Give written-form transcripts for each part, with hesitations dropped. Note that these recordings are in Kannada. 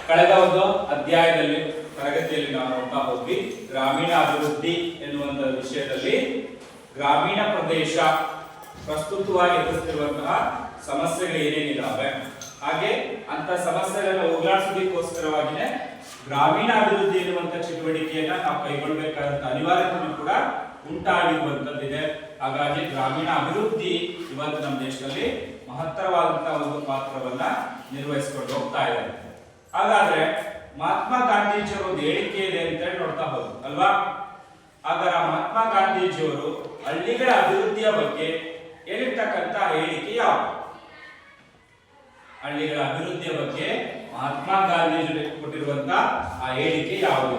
ಕಳೆದ ಒಂದು ಅಧ್ಯಾಯದಲ್ಲಿ ತರಗತಿಯಲ್ಲಿ ನಾವು ನೋಡ್ತಾ ಹೋದ್ವಿ ಗ್ರಾಮೀಣ ಅಭಿವೃದ್ಧಿ ಎನ್ನುವಂತ ವಿಷಯದಲ್ಲಿ ಗ್ರಾಮೀಣ ಪ್ರದೇಶ ಪ್ರಸ್ತುತವಾಗಿ ಎದುರಿಸುತ್ತಿರುವಂತಹ ಸಮಸ್ಯೆಗಳು ಏನೇನಿದ್ದಾವೆ, ಹಾಗೆ ಅಂತ ಸಮಸ್ಯೆಗಳನ್ನು ಹೋಗಲಾಡಿಸೋದಕ್ಕೋಸ್ಕರವಾಗಿನೇ ಗ್ರಾಮೀಣ ಅಭಿವೃದ್ಧಿ ಎನ್ನುವಂತ ಚಟುವಟಿಕೆಯನ್ನ ನಾವು ಕೈಗೊಳ್ಳಬೇಕಾದಂತ ಅನಿವಾರ್ಯತೆ ಕೂಡ ಉಂಟಾಗಿರುವಂತದ್ದಿದೆ. ಹಾಗಾಗಿ ಗ್ರಾಮೀಣ ಅಭಿವೃದ್ಧಿ ಇವತ್ತು ನಮ್ಮ ದೇಶದಲ್ಲಿ ಮಹತ್ತರವಾದಂತಹ ಒಂದು ಪಾತ್ರವನ್ನ ನಿರ್ವಹಿಸಿಕೊಂಡು ಹೋಗ್ತಾ ಇದೆ. ಹಾಗಾದ್ರೆ ಮಹಾತ್ಮ ಗಾಂಧೀಜಿಯವರ ಒಂದು ಹೇಳಿಕೆ ಇದೆ ಅಂತ ಹೇಳಿ ನೋಡ್ತಾ ಹೋದ್ರು ಅಲ್ವಾ? ಹಾಗಾದ್ರೆ ಮಹಾತ್ಮ ಗಾಂಧೀಜಿಯವರು ಹಳ್ಳಿಗಳ ಅಭಿವೃದ್ಧಿಯ ಬಗ್ಗೆ ಹೇಳಿರ್ತಕ್ಕಂತ ಹೇಳಿಕೆ ಯಾವುದು? ಹಳ್ಳಿಗಳ ಅಭಿವೃದ್ಧಿಯ ಬಗ್ಗೆ ಮಹಾತ್ಮ ಗಾಂಧೀಜಿ ಕೊಟ್ಟಿರುವಂತ ಆ ಹೇಳಿಕೆ ಯಾವುದು?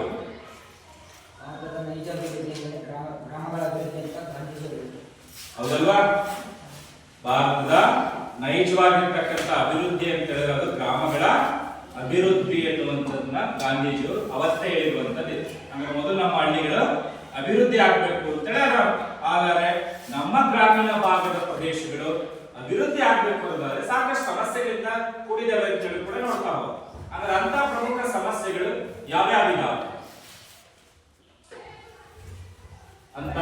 ಹೌದಲ್ವಾ? ಭಾರತದ ನೈಜವಾಗಿರ್ತಕ್ಕಂಥ ಅಭಿವೃದ್ಧಿ ಅಂತ ಹೇಳಿದ್ರೆ ಅದು ಗ್ರಾಮಗಳ ಅಭಿವೃದ್ಧಿ ಎನ್ನುವಂಥದ್ದನ್ನ ಗಾಂಧೀಜಿಯವರು ಅವತ್ತೇ ಹೇಳಿರುವಂತದ್ದು. ಅಂದ್ರೆ ಮೊದಲು ನಮ್ಮ ಹಳ್ಳಿಗಳು ಅಭಿವೃದ್ಧಿ ಆಗ್ಬೇಕು ಅಂತ ಹೇಳಿದ್ರು. ಆದರೆ ನಮ್ಮ ಗ್ರಾಮೀಣ ಭಾಗದ ಪ್ರದೇಶಗಳು ಅಭಿವೃದ್ಧಿ ಆಗ್ಬೇಕು ಅಂತಂದ್ರೆ ಸಾಕಷ್ಟು ಸಮಸ್ಯೆಗಳಿಂದ ಕೂಡಿದವೆ ಅಂತ ಹೇಳಿ ಕೂಡ ನೋಡ್ತಾ ಹೋಗ್ಬೋದು. ಅಂದ್ರೆ ಅಂತ ಪ್ರಮುಖ ಸಮಸ್ಯೆಗಳು ಯಾವ್ಯಾವಿದಾವೆ ಅಂತ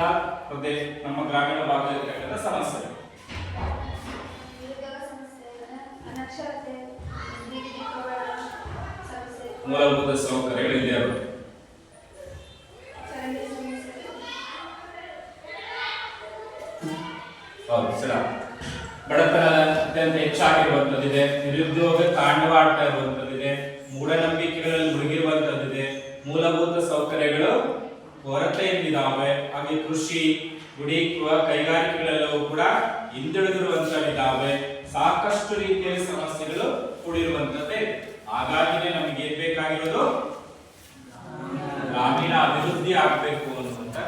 ಪ್ರದೇಶ ನಮ್ಮ ಗ್ರಾಮೀಣ ಭಾಗದಲ್ಲಿರ್ತಕ್ಕಂಥ ಸಮಸ್ಯೆಗಳು ಮೂಲಭೂತ ಸೌಕರ್ಯಗಳು ಇದೆ. ಬಡತನ ಅತ್ಯಂತ ಹೆಚ್ಚಾಗಿರುವಂತದ್ದಿದೆ, ನಿರುದ್ಯೋಗ ತಾಂಡವಾಡ್ತಾ ಇರುವಂತದ್ದಿದೆ, ಮೂಢನಂಬಿಕೆಗಳಲ್ಲಿ ಮುಳುಗಿರುವಂತದ್ದಿದೆ, ಮೂಲಭೂತ ಸೌಕರ್ಯಗಳು ಕೊರತೆಯಿಂದಿದ್ದಾವೆ, ಹಾಗೆ ಕೃಷಿ ಗುಡಿ ಕೈಗಾರಿಕೆಗಳೆಲ್ಲವೂ ಕೂಡ ಹಿಂದುಳಿದಿರುವಂತದ್ದಾವೆ, ಸಾಕಷ್ಟು ರೀತಿಯ ಸಮಸ್ಯೆಗಳು ಕೂಡಿರುವಂತದ್ದೇ. ಹಾಗಾಗಿನೇ ನಮಗೆ ಏನ್ ಬೇಕಾಗಿರೋದು? ಗ್ರಾಮೀಣ ಅಭಿವೃದ್ಧಿ ಆಗ್ಬೇಕು ಅನ್ನುವಂತ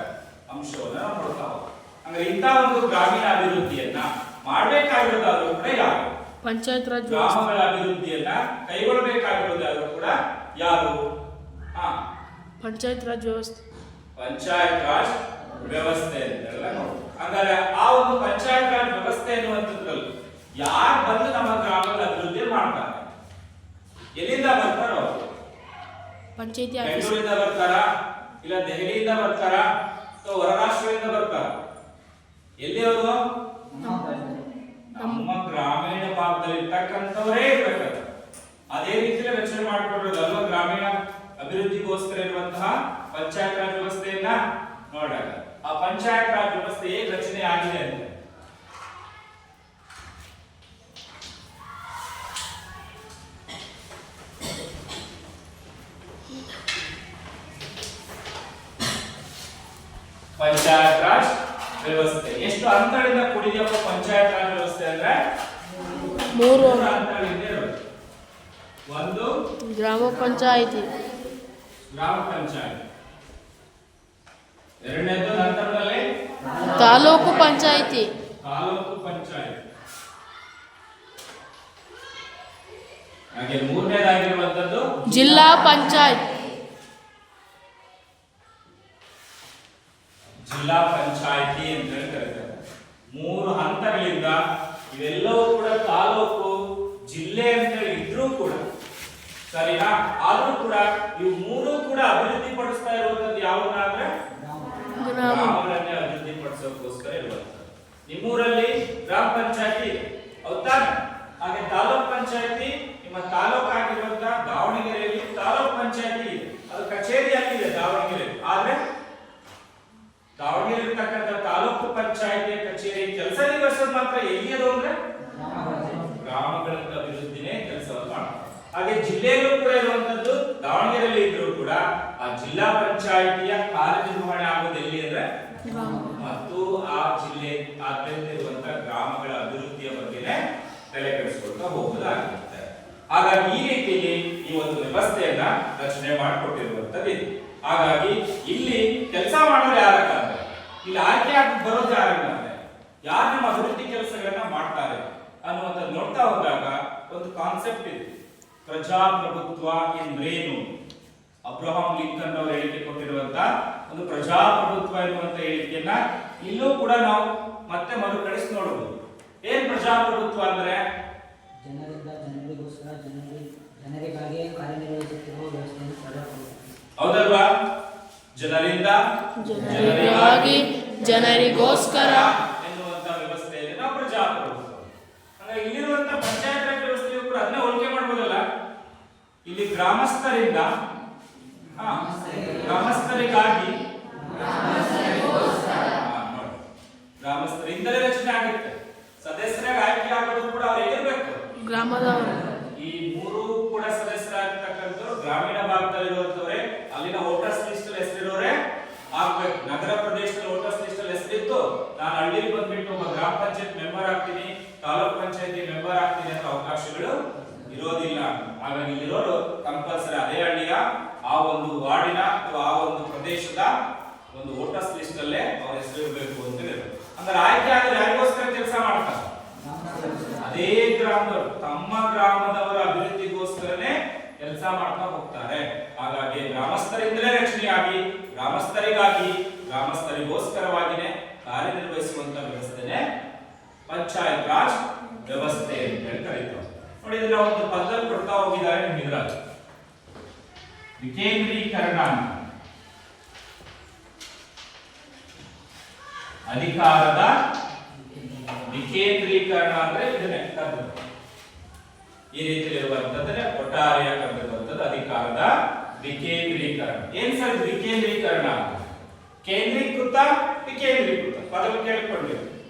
ಅಂಶವನ್ನ ನಾವು ನೋಡ್ತಾ ಹೋಗ್ತೀವಿ. ಅಂದ್ರೆ ಇಂಥ ಒಂದು ಗ್ರಾಮೀಣ ಅಭಿವೃದ್ಧಿಯನ್ನ ಮಾಡಬೇಕಾಗಿರೋದಾದ್ರೂ ಕೂಡ ಯಾರು? ಪಂಚಾಯತ್ ರಾಜ್. ಗ್ರಾಮಗಳ ಅಭಿವೃದ್ಧಿಯನ್ನ ಕೈಗೊಳ್ಳಬೇಕಾಗಿರೋದಾದ್ರೂ ಕೂಡ ಯಾರು? ಪಂಚಾಯತ್ ರಾಜ್ ವ್ಯವಸ್ಥೆ. ಪಂಚಾಯತ್ ರಾಜ್ ವ್ಯವಸ್ಥೆ ಅಂತೆಲ್ಲ ನೋಡಿ. ಹಾಗಾದ್ರೆ ಆ ಒಂದು ಪಂಚಾಯತ್ ರಾಜ್ ವ್ಯವಸ್ಥೆ ಎನ್ನುವಂಥದ್ರಲ್ಲಿ ಯಾರು ಬಂದು ನಮ್ಮ ಗ್ರಾಮಗಳ ಅಭಿವೃದ್ಧಿ ಮಾಡ್ತಾರೆ? ಎಲ್ಲಿಂದ ಬರ್ತಾರೋ ಅವರು? ಪಂಚಾಯತಿ ಬೆಂಗಳೂರಿಂದ ಬರ್ತಾರ, ಇಲ್ಲ ದೆಹಲಿಯಿಂದ ಬರ್ತಾರ, ಅಥವಾ ಹೊರ ರಾಷ್ಟ್ರದಿಂದ ಬರ್ತಾರ? ಎಲ್ಲಿ ಅವರು? ನಮ್ಮ ಗ್ರಾಮೀಣ ಭಾಗದಲ್ಲಿ ಇರ್ತಕ್ಕಂಥವರೇ ಇರ್ಬೇಕಾದ್ರೆ ಅದೇ ರೀತಿಯಲ್ಲಿ ರಚನೆ ಮಾಡಿಕೊಡೋದು ಅಲ್ವಾ? ಗ್ರಾಮೀಣ ಅಭಿವೃದ್ಧಿಗೋಸ್ಕರ ಇರುವಂತಹ ಪಂಚಾಯತ್ ರಾಜ್ ವ್ಯವಸ್ಥೆಯನ್ನ ನೋಡಾಗ ಆ ಪಂಚಾಯತ್ ರಾಜ್ ವ್ಯವಸ್ಥೆ ಹೇಗೆ ರಚನೆ ಆಗಿದೆ ಅಂತ ಪಂಚಾಯತ್ ರಾಜ್ ವ್ಯವಸ್ಥೆ ಎಷ್ಟು ಹಂತಗಳಿಂದ ಕೂಡಿದೆಯಪ್ಪ? ಪಂಚಾಯತ್ ರಾಜ್ ವ್ಯವಸ್ಥೆ ಅಂದ್ರೆ 3 ಹಂತಗಳಿಂದ ಇರೋದು. ಒಂದು ಗ್ರಾಮ ಪಂಚಾಯಿತಿ, ಗ್ರಾಮ ಪಂಚಾಯತ್. ಎರಡನೇದು ನಂತರದಲ್ಲಿ ತಾಲೂಕು ಪಂಚಾಯಿತಿ, ತಾಲೂಕು ಪಂಚಾಯತ್. ಹಾಗೆ ಮೂರನೇದಾಗಿರುವಂತದ್ದು ಜಿಲ್ಲಾ ಪಂಚಾಯತ್. ಜಿಲ್ಲಾ ಪಂಚಾಯಿತಿ ಅಂತ ಕರೀತಾರೆ. 3 ಹಂತಗಳಿಂದ ಇವೆಲ್ಲವೂ ಕೂಡ ತಾಲೂಕು ಜಿಲ್ಲೆ ಅಂತ ಇದ್ರೂ ಕೂಡ ಸರಿನಾ? ಆದ್ರೂ ಕೂಡ ಇವು 3 ಕೂಡ ಅಭಿವೃದ್ಧಿ ಪಡಿಸ್ತಾ ಇರುವಂತದ್ದು ಯಾವನ್ನಾದ್ರೆ ಗ್ರಾಮಗಳನ್ನೇ ಅಭಿವೃದ್ಧಿ ಪಡಿಸೋಕ್ಕೋಸ್ಕರ ಇರುವಂತದ್ದು. ನಿಮ್ಮೂರಲ್ಲಿ ಗ್ರಾಮ ಪಂಚಾಯತಿ ಇದೆ, ಹೌದಾ? ಹಾಗೆ ತಾಲೂಕ್ ಪಂಚಾಯತಿ ನಿಮ್ಮ ತಾಲೂಕು ಆಗಿರುವಂತ ದಾವಣಗೆರೆಯಲ್ಲಿ ತಾಲೂಕ್ ಪಂಚಾಯತಿ ಇದೆ, ಅದು ಕಚೇರಿಯಾಗಿದೆ ದಾವಣಗೆರೆ. ಆದ್ರೆ ದಾವಣಗೆರೆ ಇರ್ತಕ್ಕಂಥ ತಾಲೂಕು ಪಂಚಾಯತಿಯ ಕಚೇರಿ ಕೆಲಸ ನಿರ್ವಹಿಸೋದು ಮಾತ್ರ ಎಲ್ಲಿಯದು ಅಂದ್ರೆ ಗ್ರಾಮಗಳ ಅಭಿವೃದ್ಧಿನೇ ಕೆಲಸವನ್ನು ಮಾಡ್ತಾರೆ. ಹಾಗೆ ಜಿಲ್ಲೆಯಲ್ಲೂ ಕೂಡ ಇರುವಂತದ್ದು ದಾವಣಗೆರೆಯಲ್ಲಿ ಇದ್ರೂ ಕೂಡ ಆ ಜಿಲ್ಲಾ ಪಂಚಾಯಿತಿಯ ಕಾರ್ಯನಿರ್ವಹಣೆ ಆಗೋದು ಎಲ್ಲಿ ಅಂದ್ರೆ ಮತ್ತು ಆ ಜಿಲ್ಲೆ ಆದ್ಯಂತ ಇರುವಂತಹ ಗ್ರಾಮಗಳ ಅಭಿವೃದ್ಧಿಯ ಬಗ್ಗೆನೇ ತಲೆ ಕೆಡಿಸಿಕೊಳ್ತಾ ಹೋಗೋದಾಗಿರುತ್ತೆ. ಹಾಗಾಗಿ ಈ ರೀತಿಯಲ್ಲಿ ಈ ಒಂದು ವ್ಯವಸ್ಥೆಯನ್ನ ರಚನೆ ಮಾಡಿಕೊಟ್ಟಿರುವಂತದ್ದು. ಹಾಗಾಗಿ ಇಲ್ಲಿ ಕೆಲಸ ಮಾಡೋರು ಯಾರಂದ್ರೆ, ಇಲ್ಲಿ ಆಯ್ಕೆ ಆಗಿ ಬರೋದು ಯಾರಂದ್ರೆ ಯಾರು ನಮ್ಮ ಅಭಿವೃದ್ಧಿ ಕೆಲಸಗಳನ್ನ ಮಾಡ್ತಾರೆ ಅನ್ನುವಂಥದ್ದು ನೋಡ್ತಾ ಹೋದಾಗ ಒಂದು ಕಾನ್ಸೆಪ್ಟ್ ಇದೆ. ಪ್ರಜಾಪ್ರಭುತ್ವ ಎಂದ್ರೇನು? ಅಬ್ರಹಾಂ ಲಿಂಕನ್ ಅವರು ಹೇಳಿಕೆ ಕೊಟ್ಟಿರುವಂತ ಒಂದು ಪ್ರಜಾಪ್ರಭುತ್ವ ಎನ್ನುವಂತ ಹೇಳಿಕೆಯನ್ನ ಇಲ್ಲೂ ಕೂಡ ನಾವು ಮತ್ತೆ ಮರುಕಳಿಸಿ ನೋಡಬಹುದು. ಏನ್ ಪ್ರಜಾಪ್ರಭುತ್ವ ಅಂದ್ರೆ? ಜನರಿಂದ ಜನರಿಗೋಸ್ಕರ ಜನರಿಗೆ ಜನರಿಗಾಗಿ ಕಾರ್ಯನಿರ್ವಹಿಸುತ್ತಿರುವ ವ್ಯವಸ್ಥೆಯನ್ನು ಸರಳಗೊಳಿಸಿ. ಹೌದಲ್ವಾ? ಜನರಿಂದ ಜನರಿಗಾಗಿ ಜನರಿಗೋಸ್ಕರ ಎನ್ನುವಂತ ವ್ಯವಸ್ಥೆಯಲ್ಲಿ ನಾವು ಪ್ರಜಾಪ್ರಭುತ್ವ. ಹಾಗಾಗಿ ಇಲ್ಲಿರುವಂತ ಪಂಚಾಯತ್ ರಾಜ್ ವ್ಯವಸ್ಥೆಯು ಕೂಡ ಅದನ್ನ ಹೋಲಿಕೆ ಮಾಡ್ಬೋದಲ್ಲ. ಇಲ್ಲಿ ಗ್ರಾಮಸ್ಥರಿಂದ ಗ್ರಾಮಸ್ಥರಿಗಾಗಿ ಗ್ರಾಮಸ್ಥರಿಂದಲೇ ರಚನೆ ಆಗುತ್ತೆ. ಸದಸ್ಯರಾಗಿ ಆಯ್ಕೆ ಆಗೋದು ಕೂಡ ಅವ್ರು ಹೇಗಿರ್ಬೇಕು? ಗ್ರಾಮದವರು. ಈ ಮೂರು ಕೂಡ ಸದಸ್ಯರಾಗಿರ್ತಕ್ಕಂಥವ್ರು ಗ್ರಾಮೀಣ ಭಾಗದಲ್ಲಿರುವಂತವರೇ, ಅಲ್ಲಿನ ವೋಟರ್ಸ್ ಲಿಸ್ಟ್ ಅಲ್ಲಿ ಹೆಸರಿರೋರೆ ಆಗ್ಬೇಕು. ನಗರ ಪ್ರದೇಶದಲ್ಲಿ ವೋಟರ್ಸ್ ಲಿಸ್ಟ್ ಅಲ್ಲಿ ಹೆಸರಿತ್ತು, ನಾನು ಹಳ್ಳಿಗೆ ಬಂದ್ಬಿಟ್ಟು ಒಬ್ಬ ಗ್ರಾಮ ಪಂಚಾಯತ್ ಮೆಂಬರ್ ಆಗ್ತೀನಿ, ತಾಲೂಕ್ ಪಂಚಾಯತಿ ಮೆಂಬರ್ ಆಗ್ತೀನಿ ಅಂತ ಅವಕಾಶಗಳು ಇರೋದಿಲ್ಲ. ಹಾಗಾಗಿ ಇಲ್ಲಿರೋರು ಕಂಪಲ್ಸರಿ ಅದೇ ಹಳ್ಳಿಯ ಆ ಒಂದು ವಾರ್ಡಿನ ಅಥವಾ ಆ ಒಂದು ಪ್ರದೇಶದ ಒಂದು ವೋಟರ್ಸ್ ಲಿಸ್ಟ್ ಅಲ್ಲೇ ಅವ್ರ ಹೆಸರು ಇರಬೇಕು ಅಂತ ಹೇಳಿದ್ರು. ಅಂದ್ರೆ ಆಯ್ಕೆ ಆದ್ರೆ ಯಾರಿಗೋಸ್ಕರ ಕೆಲಸ ಮಾಡ್ತಾರೆ? ಅದೇ ಗ್ರಾಮದವರು, ತಮ್ಮ ಗ್ರಾಮದವರ ಅಭಿವೃದ್ಧಿಗೋಸ್ಕರನೇ ಕೆಲಸ ಮಾಡ್ತಾ ಹೋಗ್ತಾರೆ. ಹಾಗಾಗಿ ಗ್ರಾಮಸ್ಥರಿಂದಲೇ ರಕ್ಷಣೆಯಾಗಿ, ಗ್ರಾಮಸ್ಥರಿಗಾಗಿ, ಗ್ರಾಮಸ್ಥರಿಗೋಸ್ಕರವಾಗಿನೇ ಕಾರ್ಯನಿರ್ವಹಿಸುವಂತ ವ್ಯವಸ್ಥೆನೆ ಪಂಚಾಯತ್ ರಾಜ್ ವ್ಯವಸ್ಥೆ ಅಂತ ಹೇಳಿ ಕರೀತಾರೆ. ನೋಡಿ, ಇದನ್ನ ಒಂದು ಪದದಲ್ಲಿ ಕೊಡ್ತಾ ಹೋಗಿದ್ದಾರೆ ನಿಮ್ಗೆ. ವಿಕೇಂದ್ರೀಕರಣ ಅಂತ, ಅಧಿಕಾರದ ವಿಕೇಂದ್ರೀಕರಣ ಅಂದ್ರೆ ಇದನ್ನೇ ಕರೆದು ಈ ರೀತಿ ಇರುವಂತದ್ದನ್ನೇ ಒಟ್ಟಾರೆಯ ಕರೆದಿರುವಂತದ್ದು ಅಧಿಕಾರದ ವಿಕೇಂದ್ರೀಕರಣ. ಏನ್ ಸರ್ ವಿಕೇಂದ್ರೀಕರಣ? ಕೇಂದ್ರೀಕೃತ, ವಿಕೇಂದ್ರೀಕೃತ ಪದವನ್ನು ಕೇಳಿಕೊಂಡಿರಿ.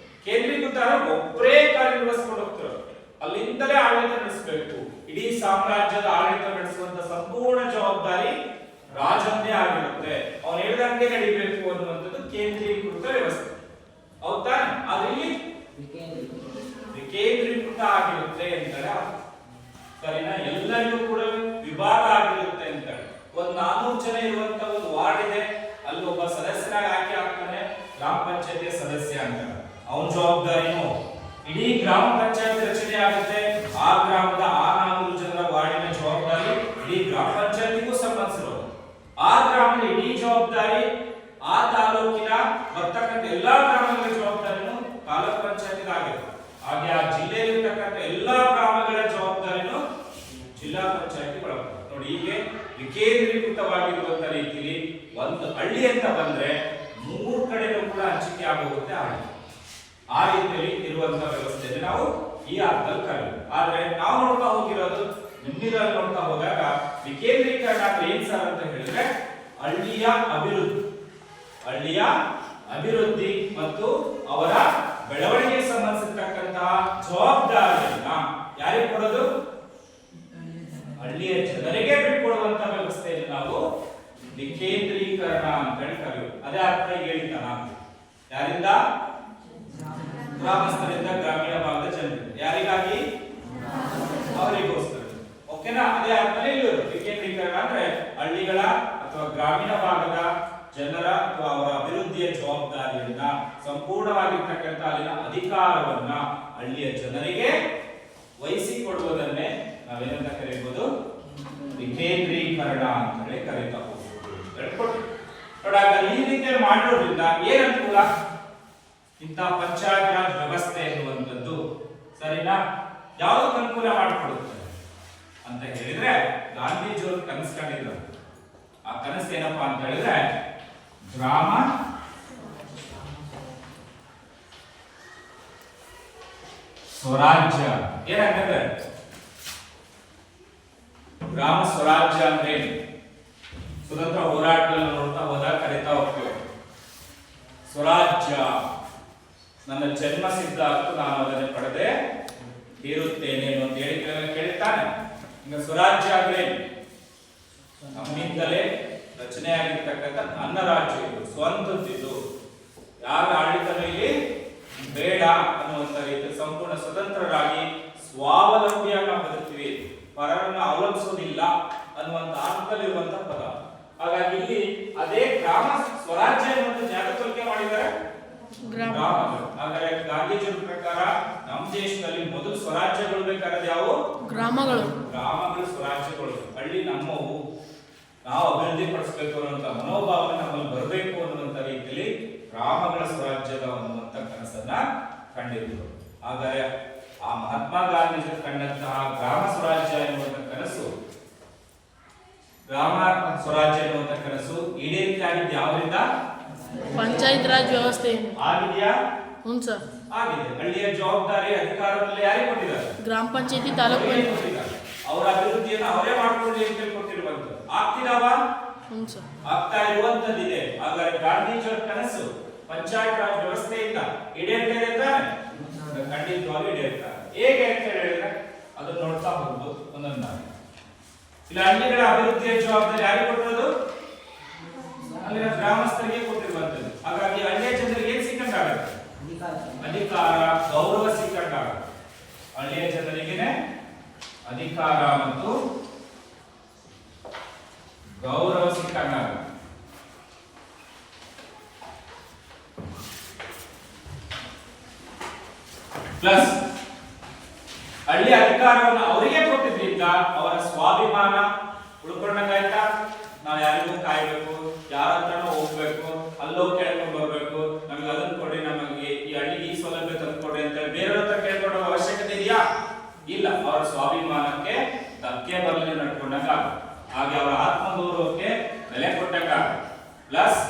ಕೇಂದ್ರೀಕೃತ ಒಬ್ಬರೇ ಕಾರ್ಯನಿರ್ವಹಿಸಿಕೊಂಡು ಹೋಗ್ತಾರೆ, ಅಲ್ಲಿಂದಲೇ ಆಡಳಿತ ನಡೆಸಬೇಕು. ಇಡೀ ಸಾಮ್ರಾಜ್ಯದ ಆಡಳಿತ ನಡೆಸುವಂತ ಸಂಪೂರ್ಣ ಜವಾಬ್ದಾರಿ ರಾಜಂದೇ ಆಗಿರುತ್ತೆ, ಅವನು ಹೇಳಿದಂಗೆ ನಡಿಬೇಕು ಅನ್ನುವಂಥದ್ದು ಕೇಂದ್ರೀಕೃತ ವ್ಯವಸ್ಥೆ. ಹೌದಾ? ಆದ್ರೆ ಇಲ್ಲಿ ವಿಕೇಂದ್ರೀಕೃತ ಆಗಿರುತ್ತೆ ಅಂತಾರೆ. ಸರಿನಾ? ಎಲ್ಲರಿಗೂ ಕೂಡ ವಿಭಾಗ ಆಗಿರುತ್ತೆ ಅಂತಾರೆ. ಒಂದು 400 ಜನ ಇರುವಂತ ಒಂದು ವಾರ್ಡ್ ಇದೆ, ಅಲ್ಲಿ ಒಬ್ಬ ಸದಸ್ಯನಾಗಿ ಆಯ್ಕೆ ಆಗ್ತಾನೆ, ಗ್ರಾಮ ಪಂಚಾಯತಿಯ ಸದಸ್ಯ ಅಂತಾರೆ. ಅವನ ಜವಾಬ್ದಾರಿನೂ ಇಡೀ ಗ್ರಾಮ ಪಂಚಾಯತ್ ರಚನೆ ಆಗುತ್ತೆ. ಆ ಗ್ರಾಮದ ಆ 400 ಜನರ ವಾರ್ಡಿನ ಜವಾಬ್ದಾರಿ ಇಡೀ ಗ್ರಾಮ ಪಂಚಾಯತಿಗೂ ಸಂಬಂಧಿಸಿರೋದು. ಆ ಗ್ರಾಮದ ಇಡೀ ಜವಾಬ್ದಾರಿ, ಆ ತಾಲೂಕಿನ ಬರ್ತಕ್ಕಂಥ ಎಲ್ಲಾ ಗ್ರಾಮಗಳ ಜವಾಬ್ದಾರಿನೂ ತಾಲೂಕ್ ಪಂಚಾಯತಿಗಾಗಿರುತ್ತೆ. ಹಾಗೆ ಆ ಜಿಲ್ಲೆಯಲ್ಲಿರ್ತಕ್ಕಂಥ ಎಲ್ಲಾ ಗ್ರಾಮಗಳ ಜವಾಬ್ದಾರಿನೂ ಜಿಲ್ಲಾ ಪಂಚಾಯತಿಗಳಾಗುತ್ತೆ. ನೋಡಿ, ಹೀಗೆ ವಿಕೇಂದ್ರೀಕೃತವಾಗಿರುವಂತ ರೀತಿಯಲ್ಲಿ ಒಂದು ಹಳ್ಳಿ ಅಂತ ಬಂದ್ರೆ 3 ಕಡೆನೂ ಕೂಡ ಹಂಚಿಕೆ ಆಗೋಗುತ್ತೆ ಹಳ್ಳಿ. ಆ ರೀತಿಯಲ್ಲಿ ಇರುವಂತ ವ್ಯವಸ್ಥೆಯನ್ನು ನಾವು ಈ ಅರ್ಥದಲ್ಲಿ ಕರೆಯುವುದು. ಆದ್ರೆ ನಾವು ನೋಡ್ತಾ ಹೋಗಿರೋದು, ನಿಮ್ಮಿರಲ್ಲಿ ನೋಡ್ತಾ ಹೋದಾಗ ವಿಕೇಂದ್ರೀಕರಣ ಅಂದ್ರೆ ಏನ್ ಸರ್ ಅಂತ ಹೇಳಿದ್ರೆ, ಹಳ್ಳಿಯ ಅಭಿವೃದ್ಧಿ ಮತ್ತು ಅವರ ಬೆಳವಣಿಗೆಗೆ ಸಂಬಂಧಿಸಿರ್ತಕ್ಕಂತಹ ಜವಾಬ್ದಾರಿಯನ್ನ ಯಾರಿಗೆ ಕೊಡೋದು? ಹಳ್ಳಿಯ ಜನರಿಗೆ ಬಿಟ್ಕೊಡುವಂತ ವ್ಯವಸ್ಥೆಯನ್ನು ನಾವು ವಿಕೇಂದ್ರೀಕರಣ ಅಂತ ಹೇಳಿ ಕರೆಯುವುದು. ಅದೇ ಅರ್ಥ ಈಗ ಹೇಳಿದ್ದಾನ. ಯಾರಿಂದ? ಗ್ರಾಮಸ್ಥರಿಂದ, ಗ್ರಾಮೀಣ ಭಾಗದ ಜನರಿಂದ. ಯಾರಿಗಾಗಿ? ಅವರಿಗೋಸ್ಕರ. ಓಕೆನಾ? ಅದೇ ಅರ್ಥನೇ ಇಲ್ಲೋದು. ವಿಕೇಂದ್ರೀಕರಣ ಅಂದ್ರೆ ಹಳ್ಳಿಗಳ ಅಥವಾ ಗ್ರಾಮೀಣ ಭಾಗದ ಜನರ ಅಥವಾ ಅವರ ಅಭಿವೃದ್ಧಿಯ ಜವಾಬ್ದಾರಿಯನ್ನ, ಸಂಪೂರ್ಣವಾಗಿರ್ತಕ್ಕಂಥ ಅಲ್ಲಿನ ಅಧಿಕಾರವನ್ನ ಹಳ್ಳಿಯ ಜನರಿಗೆ ವಹಿಸಿಕೊಡುವುದನ್ನೇ ನಾವೇನಂತ ಕರೀಬಹುದು? ವಿಕೇಂದ್ರೀಕರಣ ಅಂತ ಹೇಳಿ ಕರೀತಾ ಹೋಗ್ಬೋದು. ನೋಡಾಗ ಈ ರೀತಿ ಮಾಡೋದ್ರಿಂದ ಏನ್ ಅನುಕೂಲ? ಇಂಥ ಪಂಚಾಯತ್ ರಾಜ್ ವ್ಯವಸ್ಥೆ ಎನ್ನುವಂಥದ್ದು ಸರಿನಾ ಯಾವ್ದಕ್ಕೆ ಅನುಕೂಲ ಮಾಡಿಕೊಡುತ್ತೆ ಅಂತ ಹೇಳಿದ್ರೆ, ಗಾಂಧೀಜಿಯವರು ಕನಸು ಕಂಡಿದ್ರು. ಆ ಕನಸು ಏನಪ್ಪಾ ಅಂತ ಹೇಳಿದ್ರೆ, ಗ್ರಾಮ ಸ್ವರಾಜ್ಯ. ಏನಂತಂದ್ರೆ ಗ್ರಾಮ ಸ್ವರಾಜ್ಯ ಅಂದ್ರೆ ಸ್ವತಂತ್ರ ಹೋರಾಟಗಳನ್ನು ನೋಡ್ತಾ ಹೋದಾಗ ಕರೀತಾ ಹೋಗ್ತೇವೆ. ಸ್ವರಾಜ್ಯ ನನ್ನ ಜನ್ಮ ಸಿದ್ಧ ಹಕ್ಕು, ನಾನು ಅದನ್ನು ಪಡೆದೇ ಇರುತ್ತೇನೆ ಅಂತ ಹೇಳಿ ಕೇಳ್ತಾನೆ. ಈಗ ಸ್ವರಾಜ್ಯ ಅಂದ್ರೆ ನಮ್ಮಿಂದಲೇ ರಚನೆ ಆಗಿರ್ತಕ್ಕಂಥ ನನ್ನ ರಾಜ್ಯ, ಇದು ಸ್ವಂತದ್ದು, ಯಾರ ಆಡಳಿತನೂ ಇಲ್ಲಿ ಬೇಡ ಅನ್ನುವಂತ ರೀತಿ ಸಂಪೂರ್ಣ ಸ್ವತಂತ್ರರಾಗಿ ಸ್ವಾವಲಂಬಿಯಾಗಿ ನಾವು ಬದುಕ್ತೀವಿ, ಪರರನ್ನು ಅವಲಂಬಿಸೋದಿಲ್ಲ ಅನ್ನುವಂತ ಅರ್ಥದಲ್ಲಿರುವಂತ ಪದ. ಹಾಗಾಗಿ ಇಲ್ಲಿ ಅದೇ ಗ್ರಾಮ ಸ್ವರಾಜ್ಯ ಎನ್ನುವಂತ ಜಾಗತಿಕೆ ಮಾಡಿದ್ದಾರೆ ಗ್ರಾಮಗಳು. ಹಾಗಾದ್ರೆ ಗಾಂಧೀಜಿಯವರ ಪ್ರಕಾರ ನಮ್ಮ ದೇಶದಲ್ಲಿ ಮೊದಲು ಸ್ವರಾಜ್ಯಗಳು ಬೇಕಾದ್ರೆ ಯಾವುವು? ಗ್ರಾಮಗಳು ಸ್ವರಾಜ್ಯಗಳು. ಹಳ್ಳಿ ನಮ್ಮವು, ನಾವು ಅಭಿವೃದ್ಧಿ ಪಡಿಸಬೇಕು ಅನ್ನುವಂತ ಮನೋಭಾವನೆ ನಮ್ಮಲ್ಲಿ ಬರಬೇಕು ಅನ್ನುವಂತ ರೀತಿಯಲ್ಲಿ ಗ್ರಾಮಗಳ ಸ್ವರಾಜ್ಯದ ಅನ್ನುವಂತ ಕನಸನ್ನ ಕಂಡಿದ್ರು. ಆದರೆ ಆ ಮಹಾತ್ಮ ಗಾಂಧೀಜಿ ಕಂಡಂತಹ ಗ್ರಾಮ ಸ್ವರಾಜ್ಯ ಎನ್ನುವಂತ ಕನಸು ಪಂಚಾಯತ್ ರಾಜ್ ವ್ಯವಸ್ಥೆ ಆಗಿದೆಯಾ? ಹ್ಞೂ ಸರ್. ಆಗಿದೆ. ಹಳ್ಳಿಯ ಜವಾಬ್ದಾರಿ ಅಧಿಕಾರದಲ್ಲಿ ಯಾರಿಗೆ ಕೊಟ್ಟಿದ್ದಾರೆ? ಗ್ರಾಮ ಪಂಚಾಯತಿ ತಾಲೂಕು ಅವರಿಗೆ ಕೊಟ್ಟಿದ್ದಾರೆ. ಅವರ ಅಭಿವೃದ್ಧಿಯನ್ನು ಅವರೇ ಮಾಡ್ಕೊಳ್ಳಿ ಅಂತ ಕೊಟ್ಟಿರುವಂತದ್ದು. ಆಗ್ತಿದಾವ? ಹ್ಞೂ ಸರ್. ಆಗ್ತಾ ಇರುವಂತದ್ದಿದೆ. ಹಾಗಾದ್ರೆ ಗಾಂಧೀಜಿಯವರ ಕನಸು ಪಂಚಾಯತ್ ರಾಜ್ ವ್ಯವಸ್ಥೆಯಿಂದ ಈಡೇರ್ತಾ ಇದೆ ತಾನೆ? ಖಂಡಿತವಾಗಿ ಈಡೇರ್ತಾರೆ. ಹೇಗೆ ಅಂತ ಹೇಳಿದ್ರೆ ಅದನ್ನ ನೋಡ್ತಾ ಹೋಗ್ಬೋದು ಒಂದೊಂದಾಗಿ. ಇಲ್ಲಿ ಹಳ್ಳಿಗಳ ಅಭಿವೃದ್ಧಿಯ ಜವಾಬ್ದಾರಿ ಯಾರಿಗೆ ಕೊಟ್ಟಿರೋದು? ಅಲ್ಲಿನ ಗ್ರಾಮಸ್ಥರಿಗೆ ಕೊಟ್ಟಿರುವಂತದ್ದು. ಹಾಗಾಗಿ ಹಳ್ಳಿಯ ಜನರಿಗೆ ಏನ್ ಸಿಕ್ಕಂಗಾಗುತ್ತೆ? ಅಧಿಕಾರ, ಗೌರವ ಸಿಕ್ಕಂಗಾಗುತ್ತೆ. ಹಳ್ಳಿಯ ಜನರಿಗೆ ಅಧಿಕಾರ ಮತ್ತು ಗೌರವ ಸಿಕ್ಕಂಗಾಗುತ್ತೆ. ಪ್ಲಸ್ ಹಳ್ಳಿ ಅಧಿಕಾರವನ್ನು ಅವರಿಗೆ ಕೊಟ್ಟಿದ್ರಿಂದ ಅವರ ಸ್ವಾಭಿಮಾನ ಉಳ್ಕೊಂಡಂಗಾಯ್ತಾ? ನಾವು ಯಾರಿಗೂ ಕಾಯ್ಬೇಕು, ಯಾರ ಹತ್ರನೂ ಹೋಗ್ಬೇಕು, ಅಲ್ಲೋ ಕೇಳ್ಕೊಂಡು ಬರ್ಬೇಕು, ನಮ್ಗೆ ಅದನ್ನ ಕೊಡಿ, ನಮಗೆ ಈ ಹಳ್ಳಿಗೆ ಈ ಸೌಲಭ್ಯ ತಂದ್ಕೊಡ್ರಿ ಅಂತ ಬೇರೆಯವ್ರ ಹತ್ರ ಕೇಳ್ಕೊಳ್ಳೋ ಅವಶ್ಯಕತೆ ಇದೆಯಾ? ಇಲ್ಲ. ಅವರ ಸ್ವಾಭಿಮಾನಕ್ಕೆ ಧಕ್ಕೆ ಬರಲಿ ನಡ್ಕೊಂಡಾಗ, ಹಾಗೆ ಅವರ ಆತ್ಮಗೌರವಕ್ಕೆ ಬೆಲೆ ಕೊಟ್ಟಾಗ, ಪ್ಲಸ್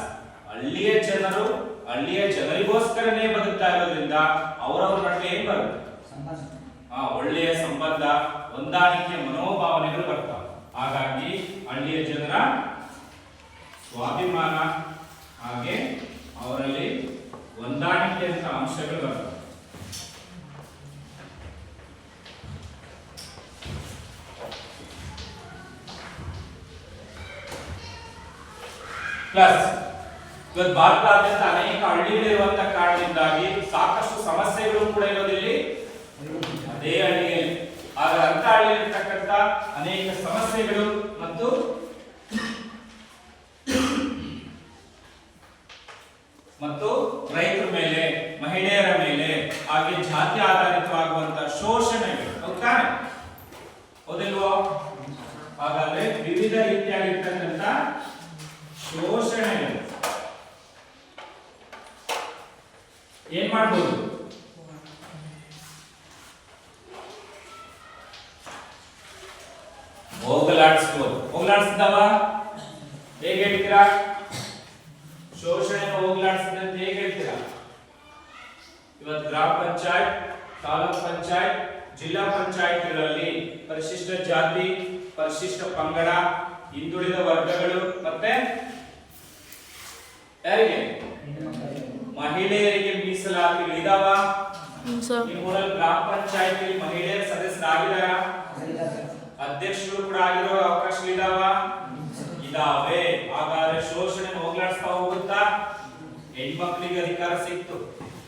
ಹಳ್ಳಿಯ ಜನರು ಹಳ್ಳಿಯ ಜನರಿಗೋಸ್ಕರನೇ ಬದುಕ್ತಾ ಇರೋದ್ರಿಂದ ಅವರವ್ರ ನಡುವೆ ಏನ್ ಬರುತ್ತೆ? ಒಳ್ಳೆಯ ಸಂಬಂಧ, ಹೊಂದಾಣಿಕೆ ಮನೋಭಾವನೆಗಳು ಬರ್ತಾವೆ. ಹಾಗಾಗಿ ಹಳ್ಳಿಯ ಜನರ ಸ್ವಾಭಿಮಾನ ಹಾಗೆ ಅವರಲ್ಲಿ ಹೊಂದಾಣಿಕೆ ಅಂತ ಅಂಶಗಳು ಬರ್ತವೆ. ಪ್ಲಸ್ ಇವತ್ತು ಭಾರತದಾದ್ಯಂತ ಅನೇಕ ಹಳ್ಳಿಗಳಿರುವಂತಹ ಕಾರಣದಿಂದಾಗಿ ಸಾಕಷ್ಟು ಸಮಸ್ಯೆಗಳು ಕೂಡ ಇರೋದಿಲ್ಲಿ ಅದೇ ಹಳ್ಳಿಯಲ್ಲಿ. ಆಗ ಅಂತ ಹಳ್ಳಿಯಲ್ಲಿರ್ತಕ್ಕಂಥ ಅನೇಕ ಸಮಸ್ಯೆಗಳು ಮತ್ತು ರೈತರ ಮೇಲೆ, ಮಹಿಳೆಯರ ಮೇಲೆ, ಹಾಗೆ ಜಾತಿ ಆಧಾರಿತವಾಗುವಂತಹ ಶೋಷಣೆಗಳು. ಹೌದಾ? ಹೌದಿಲ್ವೋ? ಹಾಗಾದ್ರೆ ವಿವಿಧ ರೀತಿಯಾಗಿರ್ತಕ್ಕಂಥ ಶೋಷಣೆಗಳು ಏನ್ ಮಾಡ್ಬೋದು? ಹೋಗಲಾಡಿಸ್ಬೋದು. ಹೋಗಲಾಡಿಸಿದವ ಹೇಗೆ ಹೇಳ್ತೀರಾ? ಶೋಷಣೆ ಹೋಗಲಾಡಿಸಿದಂತೆ ಹೇಗೆ ಹೇಳ್ತೀರಾ? ಇವತ್ತು ಗ್ರಾಮ ಪಂಚಾಯತ್, ತಾಲೂಕ್ ಪಂಚಾಯತ್, ಜಿಲ್ಲಾ ಪಂಚಾಯತ್ಗಳಲ್ಲಿ ಪರಿಶಿಷ್ಟ ಜಾತಿ, ಪರಿಶಿಷ್ಟ ಪಂಗಡ, ಹಿಂದುಳಿದ ವರ್ಗಗಳು ಮತ್ತೆ ಯಾರಿಗೆ? ಮಹಿಳೆಯರಿಗೆ ಮೀಸಲಾತಿಗಳು ಇದಾವ? ನಿಮ್ಮೂರಲ್ಲಿ ಗ್ರಾಮ ಪಂಚಾಯತ್ ಮಹಿಳೆಯರ ಸದಸ್ಯರಾಗಿದ್ದಾರ? ಅಧ್ಯಕ್ಷರು ಕೂಡ ಆಗಿರೋ ಅವಕಾಶಗಳಿದಾವ? ಇದಾವೆ. ಹಾಗಾದ್ರೆ ಶೋಷಣೆ ಹೋಗ್ಲಾಡಿಸ್ತಾ ಹೋಗುತ್ತಾ? ಹೆಣ್ಮಕ್ಳಿಗೆ ಅಧಿಕಾರ ಸಿಕ್ತು,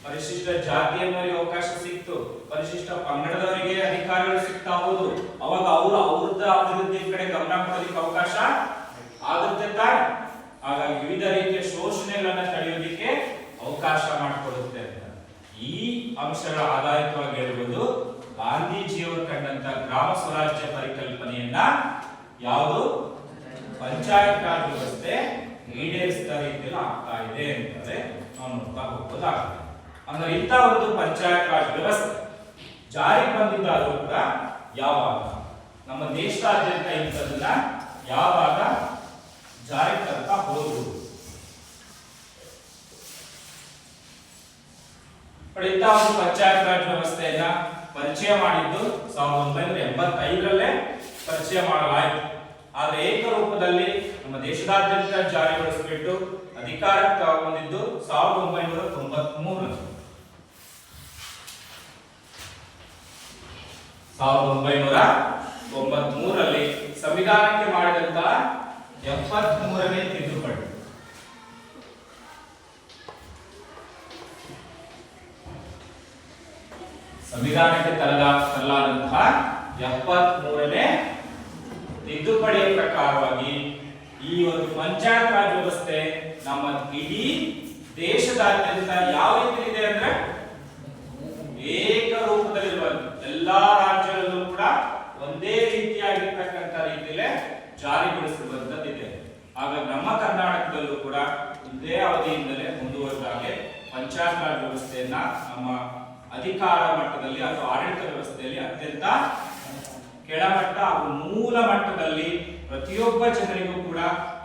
ಪರಿಶಿಷ್ಟ ಜಾತಿಯವರಿಗೆ ಅವಕಾಶ ಸಿಕ್ತು, ಪರಿಶಿಷ್ಟ ಪಂಗಡದವರಿಗೆ ಅಧಿಕಾರಗಳು ಸಿಗ್ತಾ ಹೋದು. ಅವಾಗ ಅವರು ಅವ್ರದ್ದ ಅಭಿವೃದ್ಧಿ ಕಡೆ ಗಮನ ಕೊಡೋದಕ್ಕೆ ಅವಕಾಶ ಆಗುತ್ತೆ ತಾನೆ? ಹಾಗಾಗಿ ವಿವಿಧ ರೀತಿಯ ಶೋಷಣೆಗಳನ್ನ ತಡೆಯೋದಿಕ್ಕೆ ಅವಕಾಶ ಮಾಡಿಕೊಡುತ್ತೆ ಅಂತ ಈ ಅಂಶಗಳ ಆಧಾರಿತವಾಗಿ ಹೇಳುವುದು ಗಾಂಧೀಜಿಯವರು ಕಂಡಂತ ಗ್ರಾಮ ಸ್ವರಾಜ್ಯ ಪರಿಕಲ್ಪನೆಯನ್ನ ಯಾವುದು ಪಂಚಾಯತ್ ರಾಜ್ ವ್ಯವಸ್ಥೆ ಈಡೇರಿಸಿದ ರೀತಿಯಲ್ಲಿ ಆಗ್ತಾ ಇದೆ ಅಂತಂದ್ರೆ ನಾವು ನೋಡ್ತಾ ಹೋಗ್ಬೋದಾಗುತ್ತೆ. ಅಂದ್ರೆ ಇಂಥ ಒಂದು ಪಂಚಾಯತ್ ರಾಜ್ ವ್ಯವಸ್ಥೆ ಜಾರಿ ಬಂದಿದ್ದಾದ್ರೂ ಕೂಡ ಯಾವಾಗ ನಮ್ಮ ದೇಶದಾದ್ಯಂತ ಇಂಥದನ್ನ ಯಾವಾಗ ಜಾರಿ ತರ್ತಾ ಹೋದ್ರು? ಇಂಥ ಒಂದು ಪಂಚಾಯತ್ ರಾಜ್ ವ್ಯವಸ್ಥೆಯನ್ನ ಪರಿಚಯ ಮಾಡಿದ್ದು 1985ರಲ್ಲೇ ಪರಿಚಯ ಮಾಡಲಾಯಿತು. ಆದ್ರೆ ಏಕರೂಪದಲ್ಲಿ ನಮ್ಮ ದೇಶದಾದ್ಯಂತ ಜಾರಿಗೊಳಿಸಿಬಿಟ್ಟು ಅಧಿಕಾರಕ್ಕೆ ತಗೊಂಡಿದ್ದು 1993. 1993ರಲ್ಲಿ ಸಂವಿಧಾನಕ್ಕೆ ಮಾಡಿದಂತಹ 73ನೇ ತಿದ್ದುಪಡಿ. ಸಂವಿಧಾನಕ್ಕೆ ತರಲಾದಂತಹ 73ನೇ ತಿದ್ದುಪಡಿಯ ಪ್ರಕಾರವಾಗಿ ಈ ಒಂದು ಪಂಚಾಯತ್ ರಾಜ್ ವ್ಯವಸ್ಥೆ ನಮ್ಮ ಇಡೀ ದೇಶದಾದ್ಯಂತ ಯಾವ ರೀತಿ ಇದೆ ಅಂದ್ರೆ ಏಕರೂಪದಲ್ಲಿರುವ ಎಲ್ಲಾ ರಾಜ್ಯಗಳಲ್ಲೂ ಕೂಡ ಒಂದೇ ರೀತಿಯಾಗಿರ್ತಕ್ಕಂಥ ರೀತಿಯಲ್ಲೇ ಜಾರಿಗೊಳಿಸಿರುವಂತದ್ದಿದೆ. ಹಾಗಾಗಿ ನಮ್ಮ ಕರ್ನಾಟಕದಲ್ಲೂ ಕೂಡ ಇದೇ ಅವಧಿಯಿಂದಲೇ ಮುಂದುವರೆದಾಗೆ ಪಂಚಾಯತ್ ರಾಜ್ ವ್ಯವಸ್ಥೆಯನ್ನ ನಮ್ಮ ಅಧಿಕಾರ ಮಟ್ಟದಲ್ಲಿ ಅಥವಾ ಆಡಳಿತ ವ್ಯವಸ್ಥೆಯಲ್ಲಿ ಅತ್ಯಂತ ಕೆಳಮಟ್ಟ ಹಾಗೂ ಮೂಲ ಮಟ್ಟದಲ್ಲಿ ಪ್ರತಿಯೊಬ್ಬ ಜನರಿಗೂ ಕೂಡ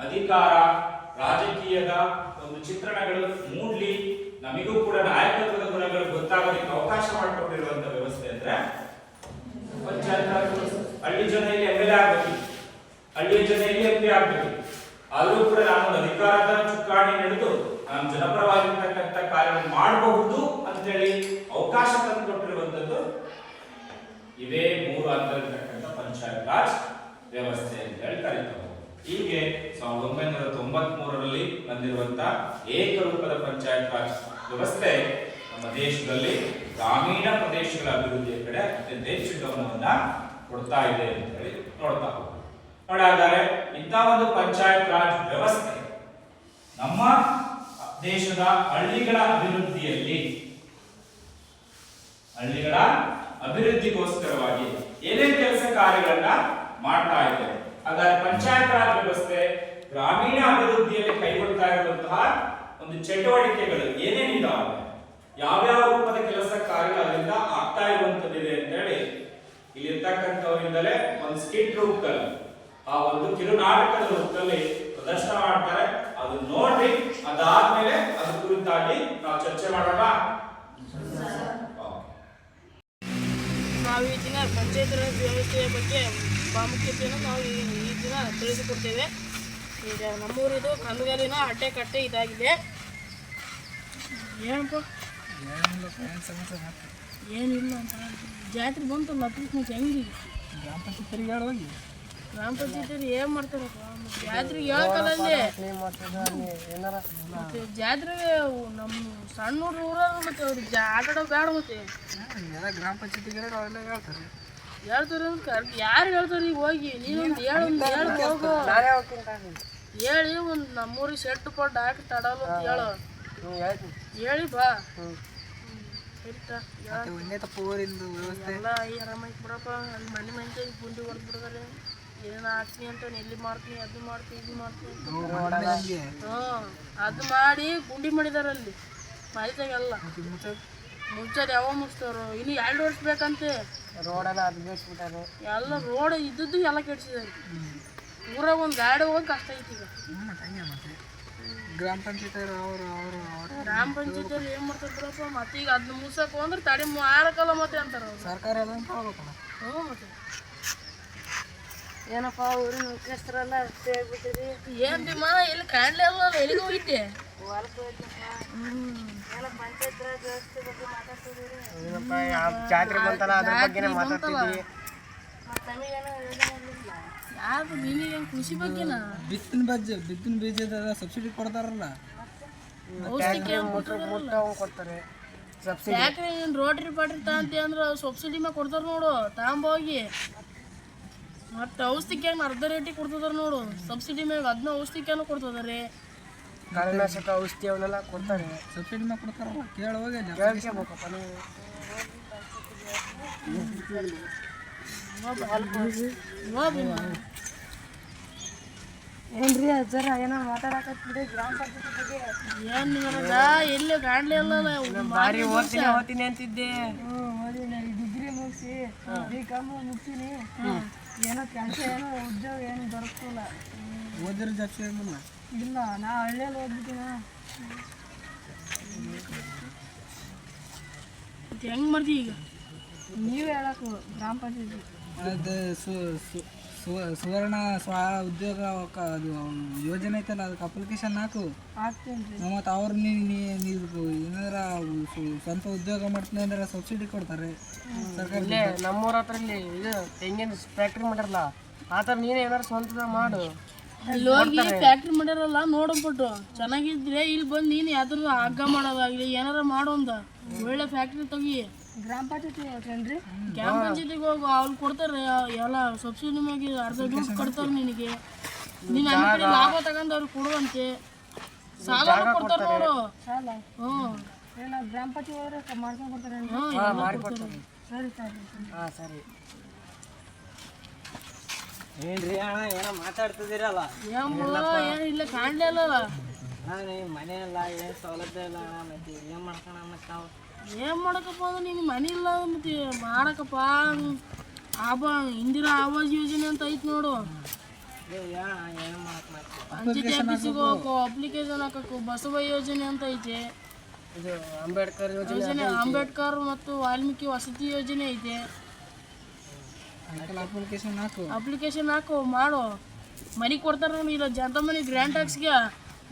ಅಧಿಕಾರ, ರಾಜಕೀಯದ ಒಂದು ಚಿತ್ರಣಗಳು ಮೂಡ್ಲಿ, ನಮಗೂ ಕೂಡ ನಾಯಕತ್ವದ ಗುಣಗಳು ಗೊತ್ತಾಗೋದಕ್ಕೆ ಅವಕಾಶ ಮಾಡಿಕೊಟ್ಟಿರುವಂತ ವ್ಯವಸ್ಥೆ ಅಂದ್ರೆ ಪಂಚಾಯತ್ ರಾಜ್ ವ್ಯವಸ್ಥೆ. ಹಳ್ಳಿ ಜನ ಇಲ್ಲಿ ಎಮ್ಎಲ್ಎ ಆಗ್ಬೇಕು, ಹಳ್ಳಿಯ ಜನ ಇಲ್ಲಿ ಎಂಪಿ ಆಗ್ಬೇಕು. ಆದ್ರೂ ಕೂಡ ನಾನು ಅಧಿಕಾರದ ಚುಕ್ಕಾಣಿ ನಡೆದು ನಾನು ಜನಪರವಾಗಿರ್ತಕ್ಕಂಥ ಕಾರ್ಯವನ್ನು ಮಾಡಬಹುದು ಅಂತೇಳಿ ಅವಕಾಶ ತಂದುಕೊಟ್ಟಿರುವಂತದ್ದು ಇವೇ 3 ಹಂತದಲ್ಲಿರ್ತಕ್ಕಂಥ ಪಂಚಾಯತ್ ರಾಜ್ ವ್ಯವಸ್ಥೆ ಅಂತ ಹೇಳಿ ಕರೀತಾರೆ. ಹೀಗೆ 1993ರಲ್ಲಿ ಬಂದಿರುವಂತಹ ಏಕರೂಪದ ಪಂಚಾಯತ್ ರಾಜ್ ವ್ಯವಸ್ಥೆ ನಮ್ಮ ದೇಶದಲ್ಲಿ ಗ್ರಾಮೀಣ ಪ್ರದೇಶಗಳ ಅಭಿವೃದ್ಧಿಯ ಕಡೆ ಅತ್ಯಂತ ಹೆಚ್ಚು ಗಮನವನ್ನ ಕೊಡ್ತಾ ಇದೆ ಅಂತ ಹೇಳಿ ನೋಡ್ತಾ ಹೋಗ್ತೀವಿ. ನೋಡಾದರೆ ಇಂಥ ಒಂದು ಪಂಚಾಯತ್ ರಾಜ್ ವ್ಯವಸ್ಥೆ ನಮ್ಮ ದೇಶದ ಹಳ್ಳಿಗಳ ಅಭಿವೃದ್ಧಿಗೋಸ್ಕರವಾಗಿ ಏನೇನು ಕೆಲಸ ಕಾರ್ಯಗಳನ್ನ ಮಾಡ್ತಾ ಇದೆ. ಹಾಗಾದ್ರೆ ಪಂಚಾಯತ್ ರಾಜ್ ವ್ಯವಸ್ಥೆ ಗ್ರಾಮೀಣ ಅಭಿವೃದ್ಧಿಯಲ್ಲಿ ಕೈಗೊಳ್ತಾ ಇರುವಂತಹ ಒಂದು ಚಟುವಟಿಕೆಗಳು ಏನೇನಿದಾವೆ, ಯಾವ್ಯಾವ ರೂಪದ ಕೆಲಸ ಕಾರ್ಯಗಳು ಅದರಿಂದ ಆಗ್ತಾ ಇರುವಂತದ್ದಿದೆ ಅಂತ ಹೇಳಿ ಇಲ್ಲಿರ್ತಕ್ಕಂಥವರಿಂದಲೇ ಒಂದು ಸ್ಕಿಟ್ ರೂಪದಲ್ಲಿ, ಆ ಒಂದು ಕಿರುನಾಟಕದ ರೂಪದಲ್ಲಿ ಪ್ರದರ್ಶನ ಮಾಡ್ತಾರೆ. ಅದು ನೋಡ್ರಿ, ಅದಾದ್ಮೇಲೆ ಅದ್ರ ಕುರಿತಾಗಿ ನಾವು ಚರ್ಚೆ ಮಾಡೋಣ. ನಾವು ಈ ದಿನ ಪಂಚಾಯತ್ ರಾಜ್ ವ್ಯವಸ್ಥೆಯ ಬಗ್ಗೆ ಪ್ರಾಮುಖ್ಯತೆಯನ್ನು ನಾವು ಈ ದಿನ ತಿಳಿಸಿಕೊಡ್ತೇವೆ. ಈಗ ನಮ್ಮೂರಿದು ಕಂದಗಲ್ಲಿನ ಅಡ್ಡೆಕಟ್ಟೆ ಇದಾಗಿದೆ. ಏನಪ್ಪ ಏನಿಲ್ಲ ಅಂತ ಜಾತ್ರೆ ಬಂತಲ್ಲ ಕ್ರಿಸ್ಮಸ್ ಹೆಂಗೆ ಗ್ರಾಮ ಪಂಚಾಯತ್ ಏನು ಮಾಡ್ತಾರಪ್ಪ ಜಾತ್ರೆಗೆ ಹೇಳ್ಕಲ್ಲಲ್ಲಿ ಮತ್ತೆ ಜಾತ್ರೆಗೆ ನಮ್ಮ ಸಣ್ಣ ಊರಾಗ ಮತ್ತೆ ಅವ್ರಿಗೆ ಆಟ ಆಡೋ ಬೇಡ ಮತ್ತೆ ಗ್ರಾಮ ಪಂಚಾಯತಿ ಹೇಳ್ತಾರೆ ಯಾರು ಹೇಳ್ತಾರೆ ಈಗ ಹೋಗಿ ನೀನೊಂದು ಹೇಳು ಹೋಗು ಹೇಳಿ ಒಂದು ನಮ್ಮೂರಿಗೆ ಸೆಟ್ ಪಟ್ಟು ಹಾಕಿ ತಡಲ್ಲ ಅಂತ ಹೇಳು ಹೇಳಿ ಬಾ ಎಲ್ಲ ಆರಾಮಾಗಿ ಬಿಡಪ್ಪ. ಅಲ್ಲಿ ಮನೆ ಮಂದಿ ಗುಂಡಿ ಹೊಡೆದು ಬಿಡ್ತಾರೆ, ಏನೇನು ಹಾಕ್ತೀನಿ ಅಂತ ಎಲ್ಲಿ ಮಾಡ್ತೀನಿ ಅದು ಮಾಡ್ತೀನಿ ಇದು ಮಾಡ್ತೀನಿ ಅದು ಮಾಡಿ ಗುಂಡಿ ಮಾಡಿದಾರೆ ಅಲ್ಲಿ ಮಾಹಿತಿಯಾಗೆಲ್ಲ ಮುಚ್ಚೋದು ಯಾವಾಗ ಮುಚ್ತವ್ರು ಇನ್ನು 2 ವರ್ಷ ಬೇಕಂತೆ. ರೋಡೆಲ್ಲ ಅದು ಬೇಯಿಸ್ಬಿಟ್ಟಾರೆ, ಎಲ್ಲ ರೋಡ್ ಇದ್ದದ್ದು ಎಲ್ಲ ಕೆಡ್ಸಿದ್ದಾರೆ. ಊರಾಗ ಒಂದು ಗಾಡಿ ಹೋಗಿ ಕಷ್ಟ ಐತಿ ಈಗ. ಗ್ರಾಮ ಪಂಚಾಯತ್ ಗ್ರಾಮ ಪಂಚಾಯತ್ ಏನು ಮಾಡ್ತಾರೆ ಬಿಡಪ್ಪ, ಮತ್ತೆ ಈಗ ಅದನ್ನ ಮುಗ್ಸಕ್ಕೆ ಹೋದ್ರೆ ತಡೆ ಮಾರಕ್ಕಲ್ಲ ಮತ್ತೆ ಅಂತಾರೆ ಅವ್ರು. ಸರ್ಕಾರ ಎಲ್ಲ ಹೋಗ್ಬೇಕಲ್ಲ. ಹ್ಞೂ ಮತ್ತೆ ಏನಪ್ಪ ಊರಿನ ಮುಖ್ಯಸ್ಥರೆಲ್ಲ ಅಷ್ಟೇ ಆಗ್ಬಿಟ್ಟಿರಿ. ಏನು ಭೀಮ ಎಲ್ಲಿ ಕಾಣಲೇ ಅಲ್ಲ, ಎಲ್ಲಿಗೆ ಹೋಗಿದ್ದೆ? ಹೊಲಕ್ಕೆ ಹೋಯ್ತಪ್ಪ. ಎಲ್ಲ ಪಂಚಾಯತ್ ರಾಜ್ ವ್ಯವಸ್ಥೆ ಬಗ್ಗೆ ಮಾತಾಡ್ತಿದ್ದೀರಿ. ಜಾತ್ರೆ ಬಂತಲ್ಲ ಅದ್ರ ಬಗ್ಗೆ ಮಾತಾಡ್ತಿದ್ವಿ. ಮತ್ತು ನಮಗೇನೋ ಯೋಜನೆ ಇರಲಿಲ್ಲ. ಯಾರು ನಿನಗೆ ಕೃಷಿ ಬಗ್ಗೆನಾ? ಬಿತ್ತಿನ ಬೀಜದ ಸಬ್ಸಿಡಿ ಕೊಡ್ತಾರಲ್ಲ, ಕೊಡ್ತಾರೆ ಸಬ್ಸಿಡಿ. ಯಾಕ್ರೆ ನೀನು ರೋಟ್ರಿ ಪಾಟ್ರಿ ತಗೊಂತಿ ಅಂದ್ರೆ ಸಬ್ಸಿಡಿ ಮ್ಯಾಗ ಕೊಡ್ತಾರೆ ನೋಡು, ತಗೊಂಬೋಗಿ. ಮತ್ತು ಔಷಧಿಕ್ಯಾಗ ಅರ್ಧ ರೇಟಿಗೆ ಕೊಡ್ತಿದಾರೆ ನೋಡು, ಸಬ್ಸಿಡಿ ಮ್ಯಾಗ ಅದನ್ನ ಔಷಧಿಕ್ಯಾನು ಕೊಡ್ತಿದ್ದಾರೆ. ಕಳೆನಾಶಕ ಔಷಧಿ ಅವನ್ನೆಲ್ಲ ಕೊಡ್ತಾರೆ, ಸಬ್ಸಿಡಿ ಮ್ಯಾಗ ಕೊಡ್ತಾರಲ್ಲ. ಕೇಳುವಾಗ ಕೇಳ್ಬೇಕಪ್ಪ ನೀವು. ಏನ್ರಿ ಅಜ್ಜರ ಏನೋ ಮಾತಾಡಕತ್ತಿದ್ರಿ ಗ್ರಾಮ ಪಂಚಾಯತ್ ಬಗ್ಗೆ? ಏನು ಎಲ್ಲಿ ಕಾಣಲೇ ಅಲ್ಲ. ಬಾರಿ ಓದ್ತೀನಿ ಅಂತಿದ್ದೆ. ಓದಿನ ಡಿಗ್ರಿ ಮುಗಿಸಿ B.Com ಮುಗಿಸೀನಿ. ಏನೋ ಕೆಲಸ ಏನೋ ಉದ್ಯೋಗ ಏನು ದೊರಕಿಲ್ಲ. ಓದಿರೋ ಜಾಸ್ತಿ ಆಗಿಲ್ಲ. ಇಲ್ಲ, ನಾ ಹಳ್ಳಿಯಲ್ಲಿ ಓದ್ಬಿಟ್ಟಿನ. ಹೆಂಗೆ ಮಾಡ್ತಿ ಈಗ? ನೀವೇ ಹೇಳಕ್ಕೆ ಗ್ರಾಮ ಪಂಚಾಯತಿ ಅದು ಸುವರ್ಣ ಸ್ವ ಉದ್ಯೋಗ ಅದು ಯೋಜನೆ ಐತಲ್ಲ, ಅದಕ್ಕೆ ಅಪ್ಲಿಕೇಶನ್ ಹಾಕು. ಹಾಕ್ತೀನಿ. ಮತ್ತು ಅವ್ರು ನೀವು ಏನಾರ ಸ್ವಂತ ಉದ್ಯೋಗ ಮಾಡ್ತೀನಿ ಅಂದ್ರೆ ಸಬ್ಸಿಡಿ ಕೊಡ್ತಾರೆ ಸರ್ಕಾರ. ನಮ್ಮೂರ ಹತ್ರ ಇಲ್ಲಿ ಇದು ತೆಂಗಿನ ಫ್ಯಾಕ್ಟ್ರಿ ಮಾಡಿರಲ್ಲ, ಆ ಥರ ನೀನು ಏನಾರು ಸ್ವಂತ ಮಾಡು. ಅಲ್ಲಿ ಹೋಗಿ ಫ್ಯಾಕ್ಟ್ರಿ ಮಾಡ್ಯಾರಲ್ಲ ನೋಡಬಿಟ್ಟು ಚೆನ್ನಾಗಿದ್ರೆ ಇಲ್ಲಿ ಬಂದು ನೀನು ಯಾವ್ದಾರು ಹಗ್ಗ ಮಾಡೋದಾಗಲಿ ಏನಾರ ಮಾಡೋಂದ ಒಳ್ಳೆ ಫ್ಯಾಕ್ಟ್ರಿ ತೆಗಿ. ಗ್ರಾಮ ಪಂಚಾಯತಿ ಹೇಳ್ತೇನ್ರಿ. ಗ್ರಾಮ ಪಂಚಾಯತಿಗೆ ಹೋಗು, ಅವ್ರು ಕೊಡ್ತಾರೆ ಎಲ್ಲ ಸಬ್ಸಿಡಿ ಮ್ಯಾಗೆ ಅರ್ಧ ದುಡ್ಡು ಕೊಡ್ತಾರೆ ನಿನಗೆ. ನೀನು ಅನ್ನ ಲಾಭ ತಗೊಂಡು ಅವ್ರಿಗೆ ಕೊಡುವಂತೆ ಸಾಲ ಕೊಡ್ತಾರೆ ನೋಡು. ಸಾಲ? ಹ್ಞೂ ಏನೋ ಗ್ರಾಮ ಪಂಚಾಯತಿ ಹೋದ್ರೆ ಮಾಡ್ಕೊಂಡು ಕೊಡ್ತಾರೆ. ಮಾಡಿಕೊಡ್ತಾರೆ. ಸರಿ ಸರಿ. ಹಾಂ ಸರಿ. ಏನ್ರಿ ಅಣ್ಣ ಏನೋ ಮಾತಾಡ್ತಿದ್ದೀರಲ್ಲ? ಏನು ಇಲ್ಲ ಕಾಣಲೇ ಅಲ್ಲ. ನಾನು ಮನೆ ಇಲ್ಲ, ಏನು ಸೌಲಭ್ಯ ಇಲ್ಲ ಅಣ್ಣ, ಮತ್ತೆ ಏನು ಮಾಡ್ಕೋಣ ಮತ್ತೆ ನಾವು? ಏನು ಮಾಡಕ್ಕಪ್ಪ ಅಂದ್ರೆ ನೀನು ಮನೆ ಇಲ್ಲ ಮತ್ತೆ ಮಾಡಕ್ಕಪ್ಪ. ಇಂದಿರಾ ಆವಾಸ್ ಯೋಜನೆ ಅಂತ ಐತಿ ನೋಡು, ಪಂಚಾಯತಿ ಆಫೀಸಿಗೆ ಹೋಗು, ಅಪ್ಲಿಕೇಶನ್ ಹಾಕಬೇಕು. ಬಸವ ಯೋಜನೆ ಅಂತ ಐತೆ, ಇದು ಅಂಬೇಡ್ಕರ್ ಯೋಜನೆ, ಅಂಬೇಡ್ಕರ್ ಮತ್ತು ವಾಲ್ಮೀಕಿ ವಸತಿ ಯೋಜನೆ ಐತೆ. ಅಪ್ಲಿಕೇಶನ್ ಹಾಕು, ಮಾಡು. ಮನೆ ಕೊಡ್ತಾರೆ ನೋಡಿ, ಇಲ್ಲ ಜನತ ಮನೆ ಗ್ರ್ಯಾಂಡ್ ಟ್ಯಾಕ್ಸ್ಗೆ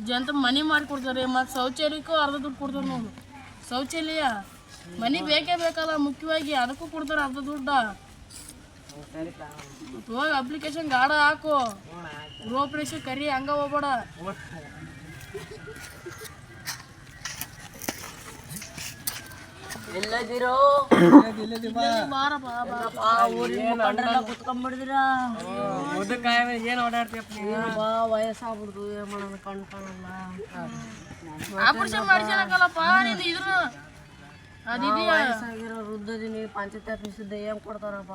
ಜನತ ಮನೆ ಮಾಡಿಕೊಡ್ತಾರೆ. ಮತ್ತು ಶೌಚಾಲಯಕ್ಕೂ ಅರ್ಧ ದುಡ್ಡು ಕೊಡ್ತಾರೆ ನೋಡು. ಶೌಚಾಲಯ ಮನೆ ಬೇಕೇ ಬೇಕಲ್ಲ, ಮುಖ್ಯವಾಗಿ ಅದಕ್ಕೂ ಕೊಡ್ತಾರೆ ಅರ್ಧ ದುಡ್ಡು. ಹೋಗಿ ಅಪ್ಲಿಕೇಶನ್ ಗಾಢ ಹಾಕು, ಗೃಹ ಪ್ರವೇಶ ಕರಿ, ಹಂಗ ಹೋಗ್ಬೇಡ. ಎಲ್ಲದಿರೋ ಏನ್ ಓಡಾಡ್ತೀಯಪ್ಪ? ವಯಸ್ಸಾಗ್ಬಿಡ್ತು, ಏನ್ ಮಾಡೋದು, ಕಣ್ ಕಾಣಲ್ಲ. ಆಪರೇಷನ್ ಮಾಡಿಸಲಕ್ಕಲ್ಲಪ್ಪ ನೀನು ಇದ್ರ ವಯಸ್ಸಾಗಿರೋ ವೃದ್ಧದಿನಿ ಪಂಚಾಯತ್ ಆಫೀಸಿದ್ದ ಏನ್ ಕೊಡ್ತಾರಪ್ಪ?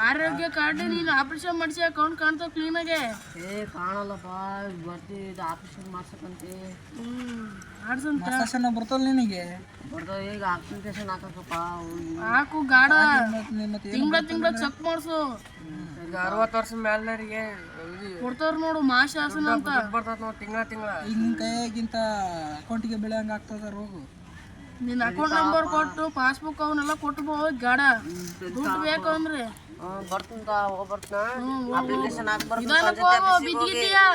ಆರೋಗ್ಯ ಕಾರ್ಡ್ ನೀನು ಆಪರೇಷನ್ ಮಾಡಿಸಿ ಅಕೌಂಟ್ ಕಾಣ್ತಾವ ಕ್ಲೀನಾಗೆ. ಕಾಣಲ್ಲಪ್ಪ, ಬರ್ತೀವಿ ಇದು ಆಪರೇಷನ್ ಮಾಡ್ಸಕ್ಕಂತೆ. ಬರ್ತಲ್ಲ ನಿನಗೆ, ಬರ್ತಾವ. ಈಗ ಅಪ್ಲಿಕೇಶನ್ ಹಾಕಕ್ಕಪ್ಪ, ಹಾಕು ಗಾಢ. ತಿಂಗಳ ಚೆಕ್ ಮಾಡಿಸು. ಈಗ 60 ವರ್ಷ ಮೇಲ್ನವರಿಗೆ ಕೊಡ್ತಾರ ನೋಡು ಮಾಶಾಸನ ಅಂತ ಬರ್ತದ ನೋಡಿ, ತಿಂಗಳ ಈಗ ನಿನ್ನ ಕೈಯಾಗಿಂತ ಅಕೌಂಟಿಗೆ ಬೆಳೆ ಹಂಗೆ ಆಗ್ತದ ರೋಗು. ನಿನ್ನ ಅಕೌಂಟ್ ನಂಬರ್ ಕೊಟ್ಟು ಪಾಸ್ಬುಕ್ ಅವನ್ನೆಲ್ಲ ಕೊಟ್ಟು ಹೋಗಿ ಗಾಢ. ದುಡ್ಡು ಬೇಕು ಅಂದ್ರೆ ಬರ್ತಂತ ಅಪ್ಲಿಕೇಶನ್ ನಿಧಾನಕ್ಕೆ ಹೋಗು, ಬಿದ್ದಿದ್ಯಾ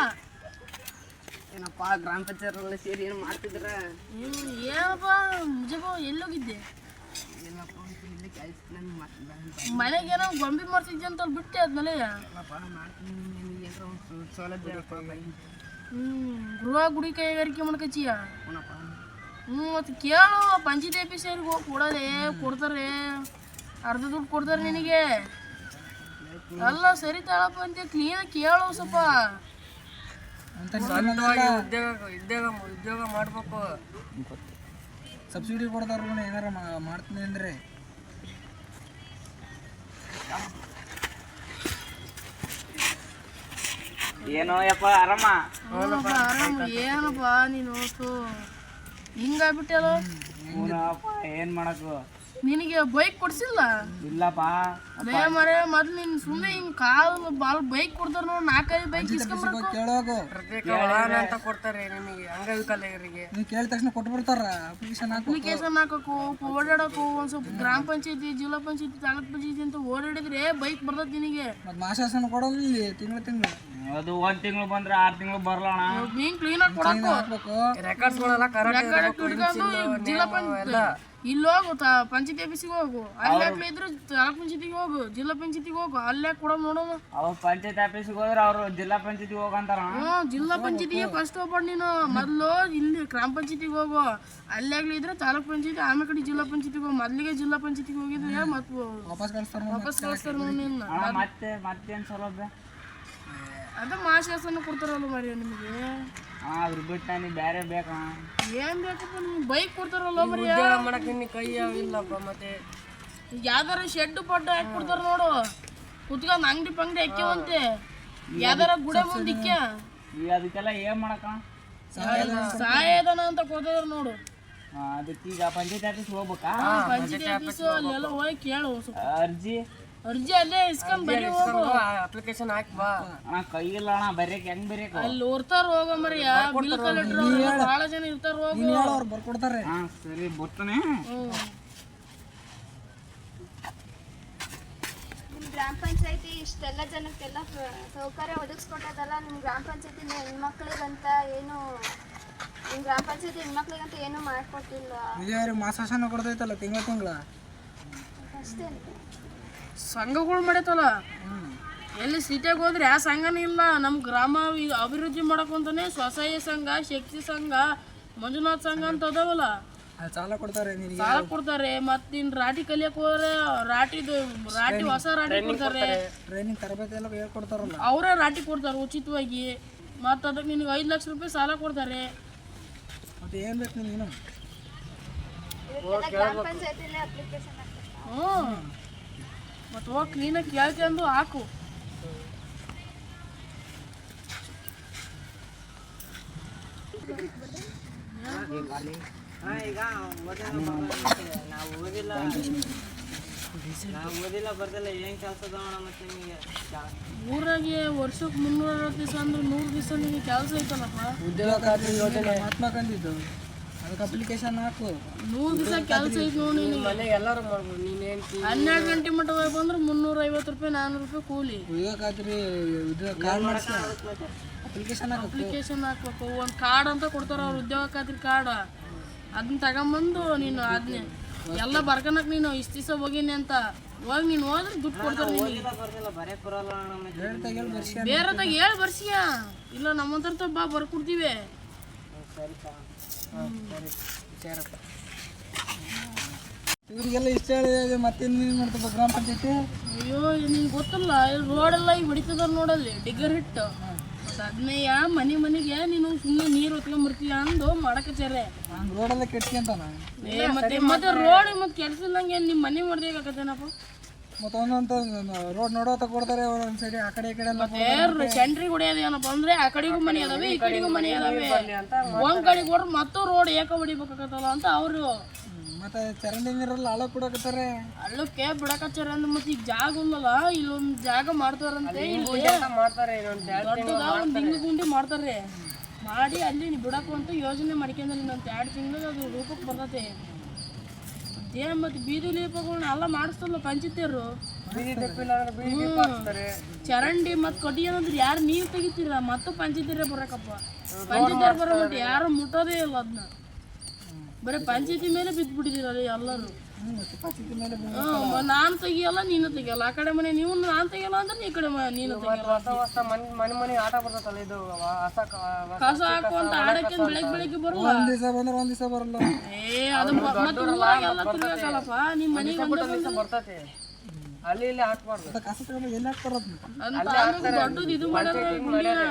ಏನಪ್ಪ ಗ್ರಾಮ ಪಂಚಾಯತ್ ಸೇರಿ ಏನು ಮಾಡ್ತಿದ್ರ? ಏನಪ್ಪ ನಿಜಕ್ಕೂ ಎಲ್ಲೋಗಿದ್ದೆ? ಮನೆಗೇನೋ ಗೊಂಬಿ ಮಾಡ್ತಿದ್ದೆ ಅಂತ ಬಿಟ್ಟೆ ಆದ್ಮೇಲೆ ಗೃಹ ಗುಡಿ ಕೈಗಾರಿಕೆ ಮಾಡ್ಕಚ್ಚಿಯ. ಮತ್ತು ಕೇಳು, ಪಂಚಾಯತಿ ಆಫೀಸರಿಗೆ ಹೋಗಿ ಕೊಡೋದೆ, ಕೊಡ್ತಾರೆ ಅರ್ಧ ದುಡ್ಡು ಕೊಡ್ತಾರೆ ನಿನಗೆ. ಅಲ್ಲ ಸರಿ ತಾಳಪ್ಪ ಅಂತ ಕ್ಲೀನಾಗಿ ಕೇಳು ಸ್ವಲ್ಪ. ಉದ್ಯೋಗ ಮಾಡ್ಬೇಕು. ಸಬ್ಸಿಡಿ ಕೊಡ್ತಾರ ಏನಾರ ಮಾಡ್ತೀನಿ ಅಂದ್ರೆ. ಏನೋ ಯಪ್ಪ ಆರಾಮ? ಆರಾಮ. ಏನಪ್ಪ ನೀನು ಹಿಂಗಾಗ್ಬಿಟ್ಟಲ್ಲ. ಏನ್ ಮಾಡಕು? ನಿನಗೆ ಬೈಕ್ ಕೊಡ್ಸಿಲ್ಲ? ಇಲ್ಲಪ್ಪ ಮರೆ ಮೊದ್ಲು ನೀನು ಸುಮ್ಮನೆ ಹಿಂಗೆ ಕಾಲು ಬಾಲ್ ಬೈಕ್ ಕೊಡ್ತಾರೆ ನೋಡಿ, 4-5 ಬೈಕ್ ಇಸ್ಕೊಂಡ್ಬರ್ಬೇಕು. ಕೇಳೋಗು, ಅಂತ ಕೊಡ್ತಾರೆ ನಿಮಗೆ ಅಂಗವಿಕಲರಿಗೆ. ನೀವು ಕೇಳಿದ ತಕ್ಷಣ ಕೊಟ್ಟು ಬಿಡ್ತಾರ. ಅಪ್ಲಿಕೇಶನ್ ಹಾಕಬೇಕು, ಓಡಾಡಕು. ಒಂದು ಸ್ವಲ್ಪ ಗ್ರಾಮ ಪಂಚಾಯತಿ, ಜಿಲ್ಲಾ ಪಂಚಾಯತಿ, ತಾಲೂಕ್ ಪಂಚಾಯತಿ ಅಂತ ಓಡಾಡಿದ್ರೆ ಬೈಕ್ ಬರ್ತದೆ ನಿನಗೆ. ಮತ್ತೆ ಮಾಶಾಸನ ಕೊಡೋದು ಇಲ್ಲಿ ತಿಂಗಳು ಅದು 1 ತಿಂಗಳು ಬಂದ್ರೆ 6 ತಿಂಗಳು ಬರಲಣ. ನೀನ್ ಕ್ಲೀನಾಗಿ ಕೊಡಬೇಕು. ರೆಕಾರ್ಡ್ಸ್ಗಳೆಲ್ಲ ಕರೆಕ್ಟ್ ಹಿಡ್ಕೊಂಡು ಜಿಲ್ಲಾ ಪಂಚಾಯತ್ ಇಲ್ಲಿ ಹೋಗು, ಪಂಚಾಯತಿ ಆಫೀಸಿಗೆ ಹೋಗು. ಅಲ್ಲಿ ಹಾಕ್ಲಿ ಇದ್ರು ತಾಲೂಕ್ ಪಂಚಾಯತಿಗೆ ಹೋಗು, ಜಿಲ್ಲಾ ಪಂಚಾಯತಿಗೆ ಹೋಗು. ಅಲ್ಲೇ ಕೊಡೋದು ನೋಡೋಣ. ಅವ್ರು ಪಂಚಾಯತ್ ಆಫೀಸಿಗೆ ಹೋದ್ರೆ ಅವ್ರು ಜಿಲ್ಲಾ ಪಂಚಾಯತಿಗೆ ಹೋಗಂತಾರ. ಜಿಲ್ಲಾ ಪಂಚಾಯತಿಗೆ ಫಸ್ಟ್ ಹೋಗ್ಬೇಡ ನೀನು. ಮೊದಲು ಇಲ್ಲಿ ಗ್ರಾಮ ಪಂಚಾಯತಿಗೆ ಹೋಗು. ಅಲ್ಲೇ ಆಗ್ಲಿ ಇದ್ರೆ ತಾಲೂಕ್ ಪಂಚಾಯತಿ, ಆಮೇಲೆ ಕಡೆ ಜಿಲ್ಲಾ ಪಂಚಾಯತಿಗೆ ಹೋಗು. ಮೊದಲಿಗೆ ಜಿಲ್ಲಾ ಪಂಚಾಯತಿಗೆ ಹೋಗಿದ್ರೆ ಮತ್ತೆ ವಾಪಸ್ ಕಳಿಸ್ತಾರೆ ನೋಡಿ ನಿನ್ನ. ಮತ್ತೇನು ಸೌಲಭ್ಯ? ಅದೇ ಮಾಶಾಸನ ಕೊಡ್ತಾರಲ್ಲ ಮರಿ ನಿಮಗೆ. ಅದ್ರ ಬಿಟ್ಟು ನನಗೆ ಬೇರೆ ಬೇಕಾ? ಏನ್ ಬೇಕಪ್ಪ, ನಿಮ್ಗೆ ಬೈಕ್ ಕೊಡ್ತಾರಲ್ಲ ಮರಿ. ಮಾಡಕ್ಕೆ ನಿನ್ನ ಕೈ ಇಲ್ಲಪ್ಪ. ಮತ್ತೆ ಯಾವ್ದಾರ ಶೆಡ್ ಪಡ್ಡ ಹಾಕಿ ಕೊಡ್ತಾರ ನೋಡು, ಕುತ್ಕೊಂಡ್ ಅಂಗಡಿ ಪಂಗಡಿ ಹಾಕ್ಯವಂತೆ. ಯಾವ್ದಾರ ಗುಡೆ ಮುಂದೆ ಇಕ್ಕ ಅದಕ್ಕೆಲ್ಲ ಏನ್ ಮಾಡಕ? ಸಹಾಯಧನ ಅಂತ ಕೊಡ್ತಾರ ನೋಡು. ಅದಕ್ಕೀಗ ಪಂಚಾಯತ್ ಆಫೀಸ್ ಹೋಗ್ಬೇಕಾ? ಪಂಚಾಯತಿ ಆಫೀಸು ಅಲ್ಲೆಲ್ಲ ಹೋಗಿ ಕೇಳು. ಅರ್ಜಿ ಅಲ್ಲೇ ಇಸ್ಕೊಂಡ್ ಬರೀ ಹೋಗು. ಅಪ್ಲಿಕೇಶನ್ ಹಾಕಿ ಬಾ. ಅಣ್ಣ ಕೈ ಇಲ್ಲ ಅಣ್ಣ, ಬರೀಕ್ ಹೆಂಗ್ ಬರೀಕ್? ಅಲ್ಲಿ ಓರ್ತಾರ ಹೋಗ ಮರಿಯ, ಬಿಲ್ ಕಲೆಕ್ಟರ್ ಬಹಳ ಜನ ಇರ್ತಾರ. ಹೋಗು, ಅವ್ರು ಬರ್ಕೊಡ್ತಾರೆ. ಸರಿ ಬರ್ತಾನೆ. ನಿಮ್ಮ ಗ್ರಾಮ ಪಂಚಾಯತಿ ಇಷ್ಟೆಲ್ಲ ಜನಕ್ಕೆಲ್ಲ ಸೌಕರ್ಯ ಒದಗಿಸ್ಕೊಟ್ಟದಲ್ಲ. ನಿಮ್ಮ ಗ್ರಾಮ ಪಂಚಾಯತಿ ಹೆಣ್ಮಕ್ಳಿಗಂತ ಏನು, ನಿಮ್ಮ ಗ್ರಾಮ ಪಂಚಾಯತಿ ಹೆಣ್ಮಕ್ಳಿಗಂತ ಏನು ಮಾಡಿಕೊಟ್ಟಿಲ್ಲ. ವಿಜಯವ್ರಿಗೆ ಮಾಸಾಸನ ಕೊಡ್ತೈತಲ್ಲ ತಿಂಗಳ ಅಷ್ಟೇ. ಸಂಘಗಳು ಮಾಡೈತಲ್ಲ, ಎಲ್ಲಿ ಸಿಟಿಯಾಗ ಹೋದ್ರೆ ಆ ಸಂಘನೂ ಇಲ್ಲ. ನಮ್ಮ ಗ್ರಾಮ ಅಭಿವೃದ್ಧಿ ಮಾಡಕ್ಕಂತಾನೆ ಸ್ವಸಹಾಯ ಸಂಘ, ಶಕ್ತಿ ಸಂಘ, ಮಂಜುನಾಥ್ ಸಂಘ ಅಂತ ಅದಾವಲ್ಲ, ಸಾಲ ಕೊಡ್ತಾರೆ. ಸಾಲ ಕೊಡ್ತಾರೆ. ಮತ್ತು ನೀನು ರಾಟಿ ಕಲಿಯಕ್ಕೆ ಹೋದ್ರೆ ರಾಟಿ ಹೊಸ ರಾಟಿ ಕೊಡ್ತಾರೆ. ಟ್ರೈನಿಂಗ್ ತರಬೇತಿ ಎಲ್ಲ ಹೇಳ್ಕೊಡ್ತಾರಲ್ಲ, ಅವರೇ ರಾಟಿ ಕೊಡ್ತಾರೆ ಉಚಿತವಾಗಿ. ಮತ್ತು ಅದಕ್ಕೆ ನಿನಗೆ 5 ಲಕ್ಷ ರೂಪಾಯಿ ಸಾಲ ಕೊಡ್ತಾರೆ. ಮತ್ತೆ ಏನು ಬೇಕು ನೀನು? ಗ್ರಾಮ ಪಂಚಾಯತಿಲೇ ಅಪ್ಲಿಕೇಶನ್ ಹಾಕ್ಬೇಕು. ಮತ್ತು ಹೋಗಿ ಕ್ಲೀನಾಗಿ ಕೇಳ್ಕೊಂಡು ಹಾಕು. ಈಗ ನಾವು ಹೋಗಿಲ್ಲ. ಓದಿಲ್ಲ ಬರ್ದಿಲ್ಲ ಏನು ಕೆಲಸ ಅದಾವಣ ಮತ್ತೆ ನಿಮಗೆ ಊರಾಗೆ ವರ್ಷಕ್ಕೆ 360 ದಿವಸ ಅಂದ್ರೆ 100 ದಿವಸ ನಿಮಗೆ ಕೆಲಸ ಐತಲ್ಲಪ್ಪ. ಉದ್ಯೋಗ ಖಾತ್ರಿ ಯೋಜನೆ ಮಹಾತ್ಮ ಕಂದಿದ್ದು ಅದಕ್ಕೆ ಅಪ್ಲಿಕೇಶನ್ ಹಾಕು. 100 ದಿವಸ ಕೆಲಸ ಐತೆ ನೋಡಿ ನಿನಗೆ. ಮನೆಗೆ ಎಲ್ಲರೂ ಮಾಡ್ಬೋದು. ನೀನೇನು 12 ಗಂಟೆ ಮಟ್ಟ ಹೋಗಿ ಬಂದ್ರೆ 350 ರೂಪಾಯಿ 400 ರೂಪಾಯಿ ಕೂಲಿ. ಉದ್ಯೋಗ ಖಾತ್ರಿ ಉದ್ಯೋಗ ಕಾರ್ಡ್ ಮಾಡಿಸಿ ಅಪ್ಲಿಕೇಶನ್ ಹಾಕು. ಅಪ್ಲಿಕೇಶನ್ ಹಾಕ್ಬೇಕು. ಒಂದು ಕಾರ್ಡ್ ಅಂತ ಕೊಡ್ತಾರೆ ಅವ್ರು, ಉದ್ಯೋಗ ಖಾತ್ರಿ ಕಾರ್ಡ್. ಅದನ್ನ ತಗೊಂಬಂದು ನೀನು ಅದನ್ನೇ ಎಲ್ಲ ಬರ್ಕನಕ್ಕೆ ನೀನು ಇಷ್ಟು ದಿವಸ ಹೋಗಿನಿ ಅಂತ ಹೋಗಿ ನೀನು ಹೋದ್ರೆ ದುಡ್ಡು ಕೊಡ್ತಾರೆ ನಿನಗೆ. ಬರ್ದಿಲ್ಲ ಬರೇ ಬರಲ್ಲ ಬೇರೆದಾಗ ಹೇಳಿ ಬರ್ಸಿಯ, ಇಲ್ಲ ನಮ್ಮಂತರ ಬಾ ಬರ್ಕೊಡ್ತೀವಿ. ಇವರಿಗೆಲ್ಲ ಇಷ್ಟ ಹೇಳಿದೆ ಮತ್ತೇನು ಮಾಡ್ತಪ್ಪ ಗ್ರಾಮ ಪಂಚಾಯತಿ. ಅಯ್ಯೋ ನಿನ್ಗೆ ಗೊತ್ತಲ್ಲ, ಇಲ್ಲಿ ರೋಡೆಲ್ಲ ಈಗ ಹೊಡಿತದ ನೋಡಲ್ಲಿ ಡಿಗ್ಗರ್ ಹಿಟ್ಟು. ಮತ್ತು ಅದನ್ನೆಯ ಮನೆಗೆ ನೀನು ಸುಮ್ಮನೆ ನೀರು ಹೊತ್ಕೊಂಬರ್ತೀಯ ಅಂದು ಮಾಡಕಚ್ಚಾರೆ. ಹಂಗೆ ರೋಡೆಲ್ಲ ಕೆಟ್ಕೊಂತಾನ. ಮತ್ತೆ ರೋಡ್ ಮತ್ತೆ ಕೆಲಸ ಇಲ್ಲಂಗೆ ನಿಮ್ಮ ಮನೆ ಮಾಡ್ದೇನಪ್ಪ. ಮತ್ತು ಒಂದೊಂದು ರೋಡ್ ನೋಡೋತ ಕೊಡ್ತಾರೆ ಒಂದೊಂದು ಸೈಡ್ ಆ ಕಡೆ ಈ ಕಡೆ ಎಲ್ಲ. ಮತ್ತೆ ಸೆಂಟ್ರಿಗೆ ಹೊಡೆಯೋದು ಏನಪ್ಪ ಅಂದ್ರೆ ಆ ಕಡೆಗೂ ಮನೆ ಅದಾವೆ ಈ ಕಡೆಗೂ ಮನೆ ಅದಾವೆ. ಒಂದ್ ಕಡೆಗೆ ಹೊಡ್ರೆ ಮತ್ತೂ ರೋಡ್ ಏಕ ಹೊಡಿಬೇಕಾಗತ್ತಲ್ಲ ಅಂತ ಅವರು ಮತ್ತೆ ಚರಂಡಿ ನೀರೆಲ್ಲ ಹಳ ಕೊಡಕತ್ತಾರೆ. ಹಳ್ಳಕ್ಕೆ ಬಿಡಕಚ್ಚಾರ ಅಂದ್ರೆ ಮತ್ತೆ ಈಗ ಜಾಗ ಇಲ್ಲಲ್ಲ, ಇಲ್ಲೊಂದು ಜಾಗ ಮಾಡ್ತಾರಂತೆ. ಮಾಡ್ತಾರೆ ದೊಡ್ಡದ ಒಂದು ಹಿಂಗ ಗುಂಡಿ ಮಾಡ್ತಾರೆ, ಮಾಡಿ ಅಲ್ಲಿ ಬಿಡಕು ಅಂತ ಯೋಜನೆ ಮಾಡ್ಕೊಂಡ್ರೆ ಇನ್ನೊಂದು 2 ತಿಂಗಳು ಅದು ರೂಪಕ್ಕೆ ಬರ್ತೈತೆ. ಅದೇ ಮತ್ತೆ ಬೀದಿ ದೀಪಗಳನ್ನ ಎಲ್ಲ ಮಾಡಿಸ್ತಲ್ಲ ಪಂಚಾಯತಿಯವರು. ಚರಂಡಿ ಮತ್ತು ಕಡಿ ಏನಂದ್ರೆ ಯಾರು ನೀರು ತೆಗಿತೀರ ಮತ್ತು ಪಂಚಾಯತಿರೇ ಬರಕಪ್ಪ. ಪಂಚಾಯತಿಯವ್ರು ಬರೋ ಮತ್ತೆ ಯಾರು ಮುಟ್ಟೋದೇ ಇಲ್ಲ ಅದನ್ನ. ಬರೀ ಪಂಚಾಯತಿ ಮೇಲೆ ಬಿದ್ದುಬಿಟ್ಟಿದ್ದೀರಲ್ಲ ಎಲ್ಲರೂ. ನಾನು ತೆಗಿಯಲ್ಲ ನೀನು ತೆಗಿಯಲ್ಲ, ಆ ಕಡೆ ಮನೆ ನೀವು ನಾನು ತೆಗಿಯಲ್ಲ ಅಂದ್ರೆ ಈ ಕಡೆ ನೀನು ತೆಗಿಯಲ್ಲ. ಮನೆ ಆಟ ಬರ್ತೈತಲ್ಲ ಇದು ಕಸ ಹಾಕುವಂತ ಆಡಕ್ಕೆ ಬೆಳಗ್ಗೆ ಬರಲ್ಲ. ಒಂದ್ ದಿವಸ ಬಂದ್ರೆ ಒಂದ್ ದಿವಸ ಬರಲ್ಲ. ಅದು ಮತ್ತೆ ಊರಾಗೆಲ್ಲ ತಿರ್ಗಾಕಲ್ಲಪ್ಪ. ನಿಮ್ಮ ಮನೆಗೆ ಬರ್ತೈತೆ ಅಲ್ಲಿ ಇಲ್ಲಿ ಹಾಕ್ಬಾರ್ದು. ಕಸ ತಗೊಂಡು ಎಲ್ಲಿ ಹಾಕ್ತಾರದ್ ಅಂತ ದೊಡ್ಡದು ಇದು ಮಾಡ್ಯಾರ ಗುಂಡಿನ.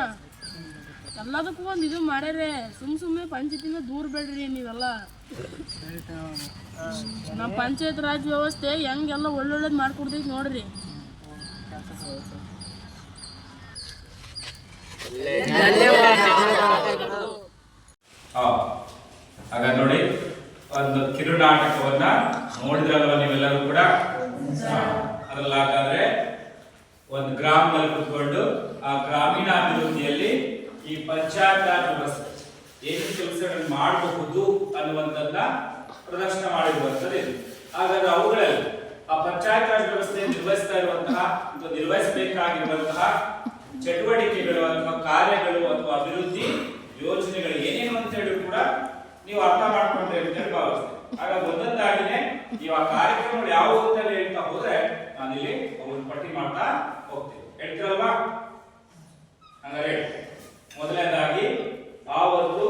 ಎಲ್ಲದಕ್ಕೂ ಒಂದು ಇದು ಮಾಡ್ಯಾರೆ. ಸುಮ್ಮನೆ ಪಂಚಾಯತಿನ ದೂರ ಬೇಡ್ರಿ ನೀವೆಲ್ಲ. ನಮ್ಮ ಪಂಚಾಯತ್ ರಾಜ್ ವ್ಯವಸ್ಥೆ ಹೆಂಗೆಲ್ಲ ಒಳ್ಳೊಳ್ಳೇದು ಮಾಡ್ಕೊಡ್ತೈತಿ ನೋಡ್ರಿ. ಆಗ ನೋಡಿ ಒಂದು ಕಿರುನಾಟಕವನ್ನ ನೋಡಿದ್ರಲ್ವ ನೀವೆಲ್ಲರೂ ಕೂಡ. ಅದ್ರಲ್ಲಿ ಹಾಗಾದ್ರೆ ಒಂದು ಗ್ರಾಮದಲ್ಲಿ ಕುತ್ಕೊಂಡು ಆ ಗ್ರಾಮೀಣ ಅಭಿವೃದ್ಧಿಯಲ್ಲಿ ಈ ಪಂಚಾಯತ್ ರಾಜ್ ವ್ಯವಸ್ಥೆ ಏನು ಕೆಲಸಗಳನ್ನು ಮಾಡಬಹುದು ಅನ್ನುವಂಥದ್ದನ್ನ ಪ್ರದರ್ಶನ ಮಾಡಿರುವಂಥದ್ದು ಇದು. ಹಾಗಾದ್ರೆ ಅವುಗಳಲ್ಲಿ ಆ ಪಂಚಾಯತ್ ರಾಜ್ ವ್ಯವಸ್ಥೆ ನಿರ್ವಹಿಸ್ತಾ ಇರುವಂತಹ ನಿರ್ವಹಿಸಬೇಕಾಗಿರುವಂತಹ ಚಟುವಟಿಕೆಗಳು ಅಥವಾ ಕಾರ್ಯಗಳು ಅಥವಾ ಅಭಿವೃದ್ಧಿ ಯೋಜನೆಗಳು ಏನೇನು ಅಂತ ಹೇಳಿ ಕೂಡ ನೀವು ಅರ್ಥ ಮಾಡ್ಕೊಂಡ್ರೆ ಅಂತ ಹೇಳಿ ಭಾವಿಸ್ತೇನೆ. ಹಾಗಾಗಿ ಒಂದೊಂದಾಗಿನೇ ನೀವು ಆ ಕಾರ್ಯಕ್ರಮಗಳು ಯಾವುವು ಅಂತ ಹೇಳ್ತಾ ಹೋದ್ರೆ ನಾನಿಲ್ಲಿ ಒಂದು ಪಟ್ಟಿ ಮಾಡ್ತಾ ಹೋಗ್ತೀನಿ. ಹೇಳ್ತೀರಲ್ವಾ? ಹಂಗಾರೆ ಮೊದಲನೇದಾಗಿ ಆ ಒಂದು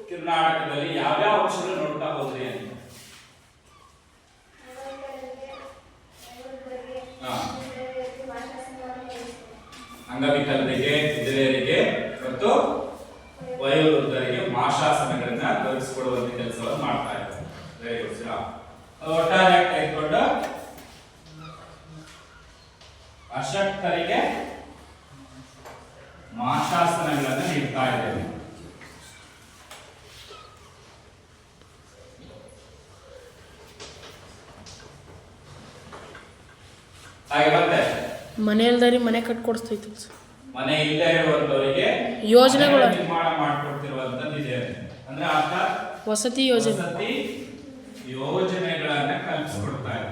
ಕಿರುನಾಟಕದಲ್ಲಿ ಯಾವ್ಯಾವ ಅಂಶಗಳು ನೋಡ್ತಾ ಹೋದ್ರಿ ಅಂತ. ಅಂಗವಿಕಲರಿಗೆ, ವಿಧವೆಯರಿಗೆ ಮತ್ತು ವಯೋವೃದ್ಧರಿಗೆ ಮಾಶಾಸನಗಳನ್ನ ತೋರಿಸಿಕೊಡುವಂತ ಕೆಲಸವನ್ನು ಮಾಡ್ತಾ ಇದ್ದಾರೆ. ಒಟ್ಟಾರೆ ತೆಗೆದುಕೊಂಡು ಅಶಕ್ತರಿಗೆ ಮಾಶಾಸನಗಳನ್ನು ನೀಡ್ತಾ ಇದ್ದೇವೆ. ಹಾಗೆ ಮತ್ತೆ ಮನೆ ಇಲ್ದಾರಿ ಮನೆ ಕಟ್ಕೊಡ್ಸ್ತೈತಿ. ಮನೆ ಇಲ್ಲದೆ ಇರುವಂತವರಿಗೆ ಯೋಜನೆಗಳು ನಿರ್ಮಾಣ ಮಾಡಿಕೊಡ್ತಿರುವಂತದ್ದು ಇದೆ. ಅಂದ್ರೆ ಅರ್ಥ ವಸತಿ ಯೋಜನೆ, ವಸತಿ ಯೋಜನೆಗಳನ್ನ ಕಲ್ಪಿಸ್ಕೊಡ್ತಾ ಇದೆ.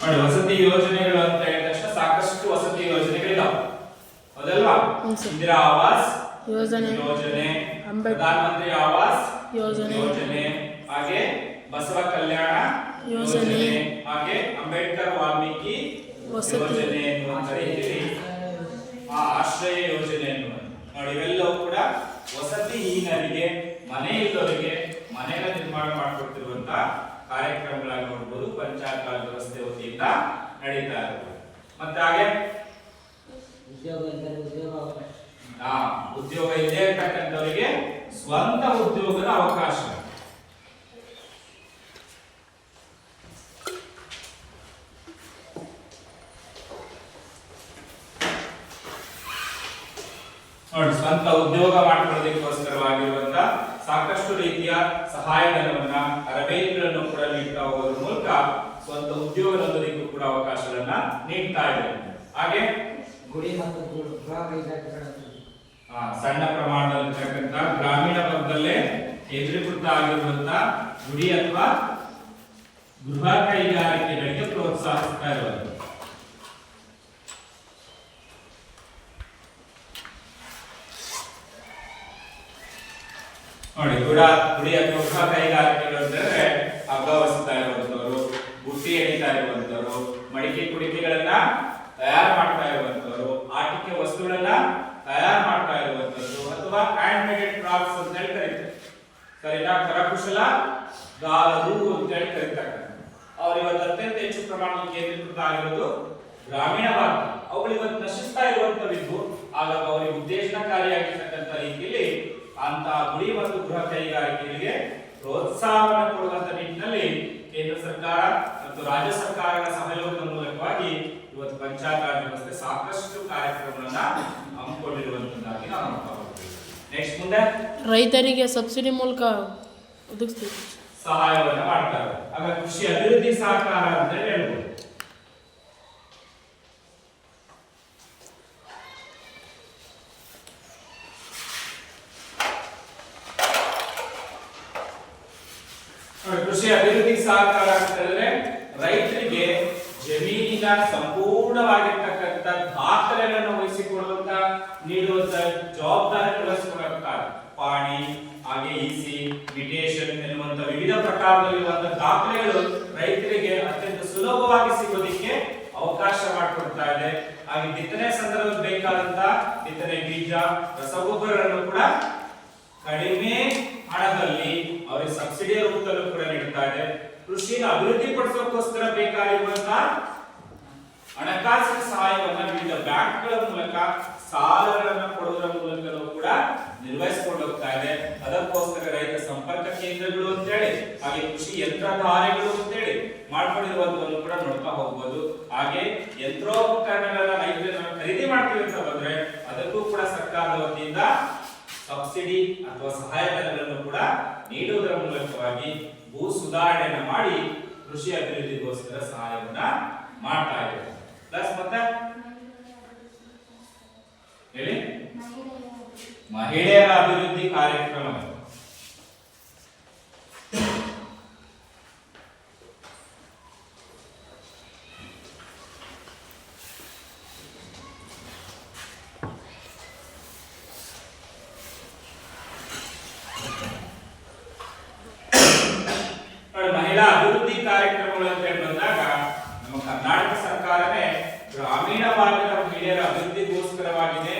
ನೋಡಿ, ವಸತಿ ಯೋಜನೆಗಳು ಅಂತ ಹೇಳಿದ ತಕ್ಷಣ ಸಾಕಷ್ಟು ವಸತಿ ಯೋಜನೆಗಳಿದಾವೆ, ಹೌದಲ್ವಾ? ಇಂದಿರಾ ಆವಾಸ್ ಯೋಜನೆ, ಪ್ರಧಾನ ಮಂತ್ರಿ ಆವಾಸ್ ಯೋಜನೆ, ಹಾಗೆ ಬಸವ ಕಲ್ಯಾಣ ಯೋಜನೆ, ಹಾಗೆ ಅಂಬೇಡ್ಕರ್ ವಾಲ್ಮೀಕಿ ಯೋಜನೆ ಎನ್ನುವಂತ ರೀತಿಯಲ್ಲಿ ಆ ಆಶ್ರಯ ಯೋಜನೆ ಎನ್ನುವಂತ ನೋಡಿ, ಇವೆಲ್ಲವೂ ಕೂಡ ವಸತಿಹೀನರಿಗೆ, ಮನೆ ಇಲ್ಲದವರಿಗೆ ಮನೆಗಳ ನಿರ್ಮಾಣ ಮಾಡಿಕೊಡ್ತಿರುವಂತ ಕಾರ್ಯಕ್ರಮಗಳಾಗಿ ನೋಡಬಹುದು. ಪಂಚಾಯತ್ ರಾಜ್ ವ್ಯವಸ್ಥೆ ವತಿಯಿಂದ ನಡೀತಾ ಇರುತ್ತೆ. ಮತ್ತೆ ಹಾಗೆ ಉದ್ಯೋಗ ಇಲ್ಲದೆ ಇರ್ತಕ್ಕಂಥವರಿಗೆ ಸ್ವಂತ ಉದ್ಯೋಗದ ಅವಕಾಶ. ನೋಡಿ, ಸ್ವಂತ ಉದ್ಯೋಗ ಮಾಡ್ಕೊಳ್ಳೋದಕ್ಕೋಸ್ಕರವಾಗಿರುವಂತ ಸಾಕಷ್ಟು ರೀತಿಯ ಸಹಾಯಧನವನ್ನ ತರಬೇತಿಗಳನ್ನು ಕೂಡ ನೀಡ್ತಾ ಹೋಗೋದ್ರ ಮೂಲಕ ಸ್ವಂತ ಉದ್ಯೋಗ ನೋಂದಣಿಗೂ ಕೂಡ ಅವಕಾಶಗಳನ್ನ ನೀಡ್ತಾ ಇದೆ. ಹಾಗೆ ಗುಡಿ ಮತ್ತು ಗೃಹ ಕೈಗಾರಿಕೆಗಳ ಸಣ್ಣ ಪ್ರಮಾಣದಲ್ಲಿರ್ತಕ್ಕಂಥ ಗ್ರಾಮೀಣ ಭಾಗದಲ್ಲೇ ಕೇಂದ್ರೀಕೃತ ಆಗಿರುವಂತಹ ಗುಡಿ ಅಥವಾ ಗೃಹ ಕೈಗಾರಿಕೆಗಳಿಗೆ ಪ್ರೋತ್ಸಾಹಿಸ್ತಾ ಇರುವುದು. ನೋಡಿ, ಗುಡಿ ಅಥವಾ ಗೃಹ ಕೈಗಾರಿಕೆಗಳು ಅಂತಂದ್ರೆ ಹಗ್ಗ ಹೊಲಿಸ್ತಾ ಇರುವಂತವರು, ಬುಟ್ಟಿ ಎಣಿತಾ ಇರುವಂತವರು, ಮಡಿಕೆ ಕುಡಿಕೆಗಳನ್ನ ತಯಾರು ಮಾಡ್ತಾ ಇರುವಂತವರು, ಆಟಿಕೆ ವಸ್ತುಗಳನ್ನ ತಯಾರು ಮಾಡ್ತಾ ಇರುವಂತದ್ದು, ಅಥವಾ ಹ್ಯಾಂಡ್ ಮೇಡೆಡ್ ಕ್ರಾಫ್ಟ್ಸ್ ಅಂತ ಹೇಳಿ ಕರೀತಾರೆ. ಸರಿನಾ? ಕರಕುಶಲ ಗಾರರು ಅಂತ ಹೇಳಿ ಕರೀತಾರೆ. ಅವ್ರು ಇವತ್ತು ಅತ್ಯಂತ ಹೆಚ್ಚು ಪ್ರಮಾಣದಲ್ಲಿ ಕೇಂದ್ರೀಕೃತ ಆಗಿರೋದು ಗ್ರಾಮೀಣ ಭಾಗ. ಅವುಗಳು ಇವತ್ತು ನಶಿಸ್ತಾ ಇರುವಂತವಿದ್ದು, ಆಗ ಅವರಿಗೆ ಉದ್ದೇಶನಕಾರಿಯಾಗಿರ್ತಕ್ಕಂಥ ರೀತಿಯಲ್ಲಿ ಅಂತ ಗುಡಿ ಮತ್ತು ಗೃಹ ಕೈಗಾರಿಕೆಗಳಿಗೆ ಪ್ರೋತ್ಸಾಹವನ್ನು ಕೊಡುವಂತ ನಿಟ್ಟಿನಲ್ಲಿ ಕೇಂದ್ರ ಸರ್ಕಾರ ಮತ್ತು ರಾಜ್ಯ ಸರ್ಕಾರಗಳ ಸಹಯೋಗದ ಮೂಲಕವಾಗಿ ಇವತ್ತು ಪಂಚಾಯತ್ ರಾಜ್ ವ್ಯವಸ್ಥೆ ಸಾಕಷ್ಟು ಕಾರ್ಯಕ್ರಮಗಳನ್ನ ಹಮ್ಮಿಕೊಂಡಿರುವಂತದ್ದಾಗಿ ನಾವು ನೋಡ್ತಾ ಹೋಗ್ತೀವಿ. ನೆಕ್ಸ್ಟ್ ಮುಂದೆ ರೈತರಿಗೆ ಸಬ್ಸಿಡಿ ಮೂಲಕ ಒದಗಿಸ್ತೀವಿ, ಸಹಾಯವನ್ನ ಮಾಡ್ತಾರೆ. ಆಗ ಕೃಷಿ ಅಭಿವೃದ್ಧಿ ಸಹಕಾರ ಅಂತ ಹೇಳ್ಬೋದು. ಕೃಷಿ ಅಭಿವೃದ್ಧಿ ಸಹಕಾರ ಅಂತ ಹೇಳಿದ್ರೆ ರೈತರಿಗೆ ಜಮೀನಿನ ಸಂಪೂರ್ಣವಾಗಿರ್ತಕ್ಕಂಥ ದಾಖಲೆಗಳನ್ನು ವಹಿಸಿಕೊಳ್ಳುವಂತ ನೀಡುವಂತ ಜವಾಬ್ದಾರಿ ವಹಿಸಿಕೊಳ್ಳುತ್ತಾರೆ. ಪಾಣಿ, ಹಾಗೆ ಇಸಿ, ಮಿಟೇಷನ್ ಎನ್ನುವಂತ ವಿವಿಧ ಪ್ರಕಾರದಲ್ಲಿರುವಂತಹ ದಾಖಲೆಗಳು ರೈತರಿಗೆ ಅತ್ಯಂತ ಸುಲಭವಾಗಿ ಸಿಗೋದಿಕ್ಕೆ ಅವಕಾಶ ಮಾಡಿಕೊಡ್ತಾ ಇದೆ. ಹಾಗೆ ಬಿತ್ತನೆ ಸಂದರ್ಭದಲ್ಲಿ ಬೇಕಾದಂತ ಬಿತ್ತನೆ ಬೀಜ, ರಸಗೊಬ್ಬರಗಳನ್ನು ಕೂಡ ಕಡಿಮೆ ಹಣದಲ್ಲಿ ಅವರಿಗೆ ಸಬ್ಸಿಡಿ ರೂಪದಲ್ಲೂ ಕೂಡ ನೀಡ್ತಾ ಇದೆ. ಕೃಷಿನ ಅಭಿವೃದ್ಧಿ ಪಡಿಸೋಕ್ಕೋಸ್ಕರ ಬೇಕಾಗಿರುವಂತಹ ಹಣಕಾಸಿನ ಸಹಾಯವನ್ನ ವಿವಿಧ ಬ್ಯಾಂಕ್ಗಳ ಮೂಲಕ ಸಾಲಗಳನ್ನು ಕೊಡುವುದರ ಮೂಲಕನೂ ಕೂಡ ನಿರ್ವಹಿಸಿಕೊಂಡು ಹೋಗ್ತಾ ಇದೆ. ಅದಕ್ಕೋಸ್ಕರ ರೈತ ಸಂಪರ್ಕ ಕೇಂದ್ರಗಳು ಅಂತೇಳಿ, ಹಾಗೆ ಕೃಷಿ ಯಂತ್ರಧಾರೆಗಳು ಅಂತೇಳಿ ಮಾಡ್ಕೊಂಡಿರುವಂತವನ್ನು ಕೂಡ ನೋಡ್ತಾ ಹೋಗ್ಬೋದು. ಹಾಗೆ ಯಂತ್ರೋಪಕರಣಗಳನ್ನ ರೈತರು ಖರೀದಿ ಮಾಡ್ತೀವಿ ಅಂತ ಬಂದ್ರೆ ಅದಕ್ಕೂ ಕೂಡ ಸರ್ಕಾರದ ವತಿಯಿಂದ ಸಬ್ಸಿಡಿ ಅಥವಾ ಸಹಾಯಧನಗಳನ್ನು ಕೂಡ ನೀಡುವುದರ ಮೂಲಕವಾಗಿ ಭೂ ಸುಧಾರಣೆಯನ್ನು ಮಾಡಿ ಕೃಷಿ ಅಭಿವೃದ್ಧಿಗೋಸ್ಕರ ಸಹಾಯವನ್ನ ಮಾಡ್ತಾ ಇದೆ. ಪ್ಲಸ್ ಮತ್ತೆ ಹೇಳಿ, ಮಹಿಳೆಯರ ಅಭಿವೃದ್ಧಿ ಕಾರ್ಯಕ್ರಮ. ಮಹಿಳಾ ಅಭಿವೃದ್ಧಿ ಕಾರ್ಯಕ್ರಮಗಳು ಅಂತ ಹೇಳಿ ಬಂದಾಗ ನಮ್ಮ ಕರ್ನಾಟಕ ಸರ್ಕಾರವೇ ಗ್ರಾಮೀಣ ಭಾಗದ ಮಹಿಳೆಯರ ಅಭಿವೃದ್ಧಿಗೋಸ್ಕರವಾಗಿದೆ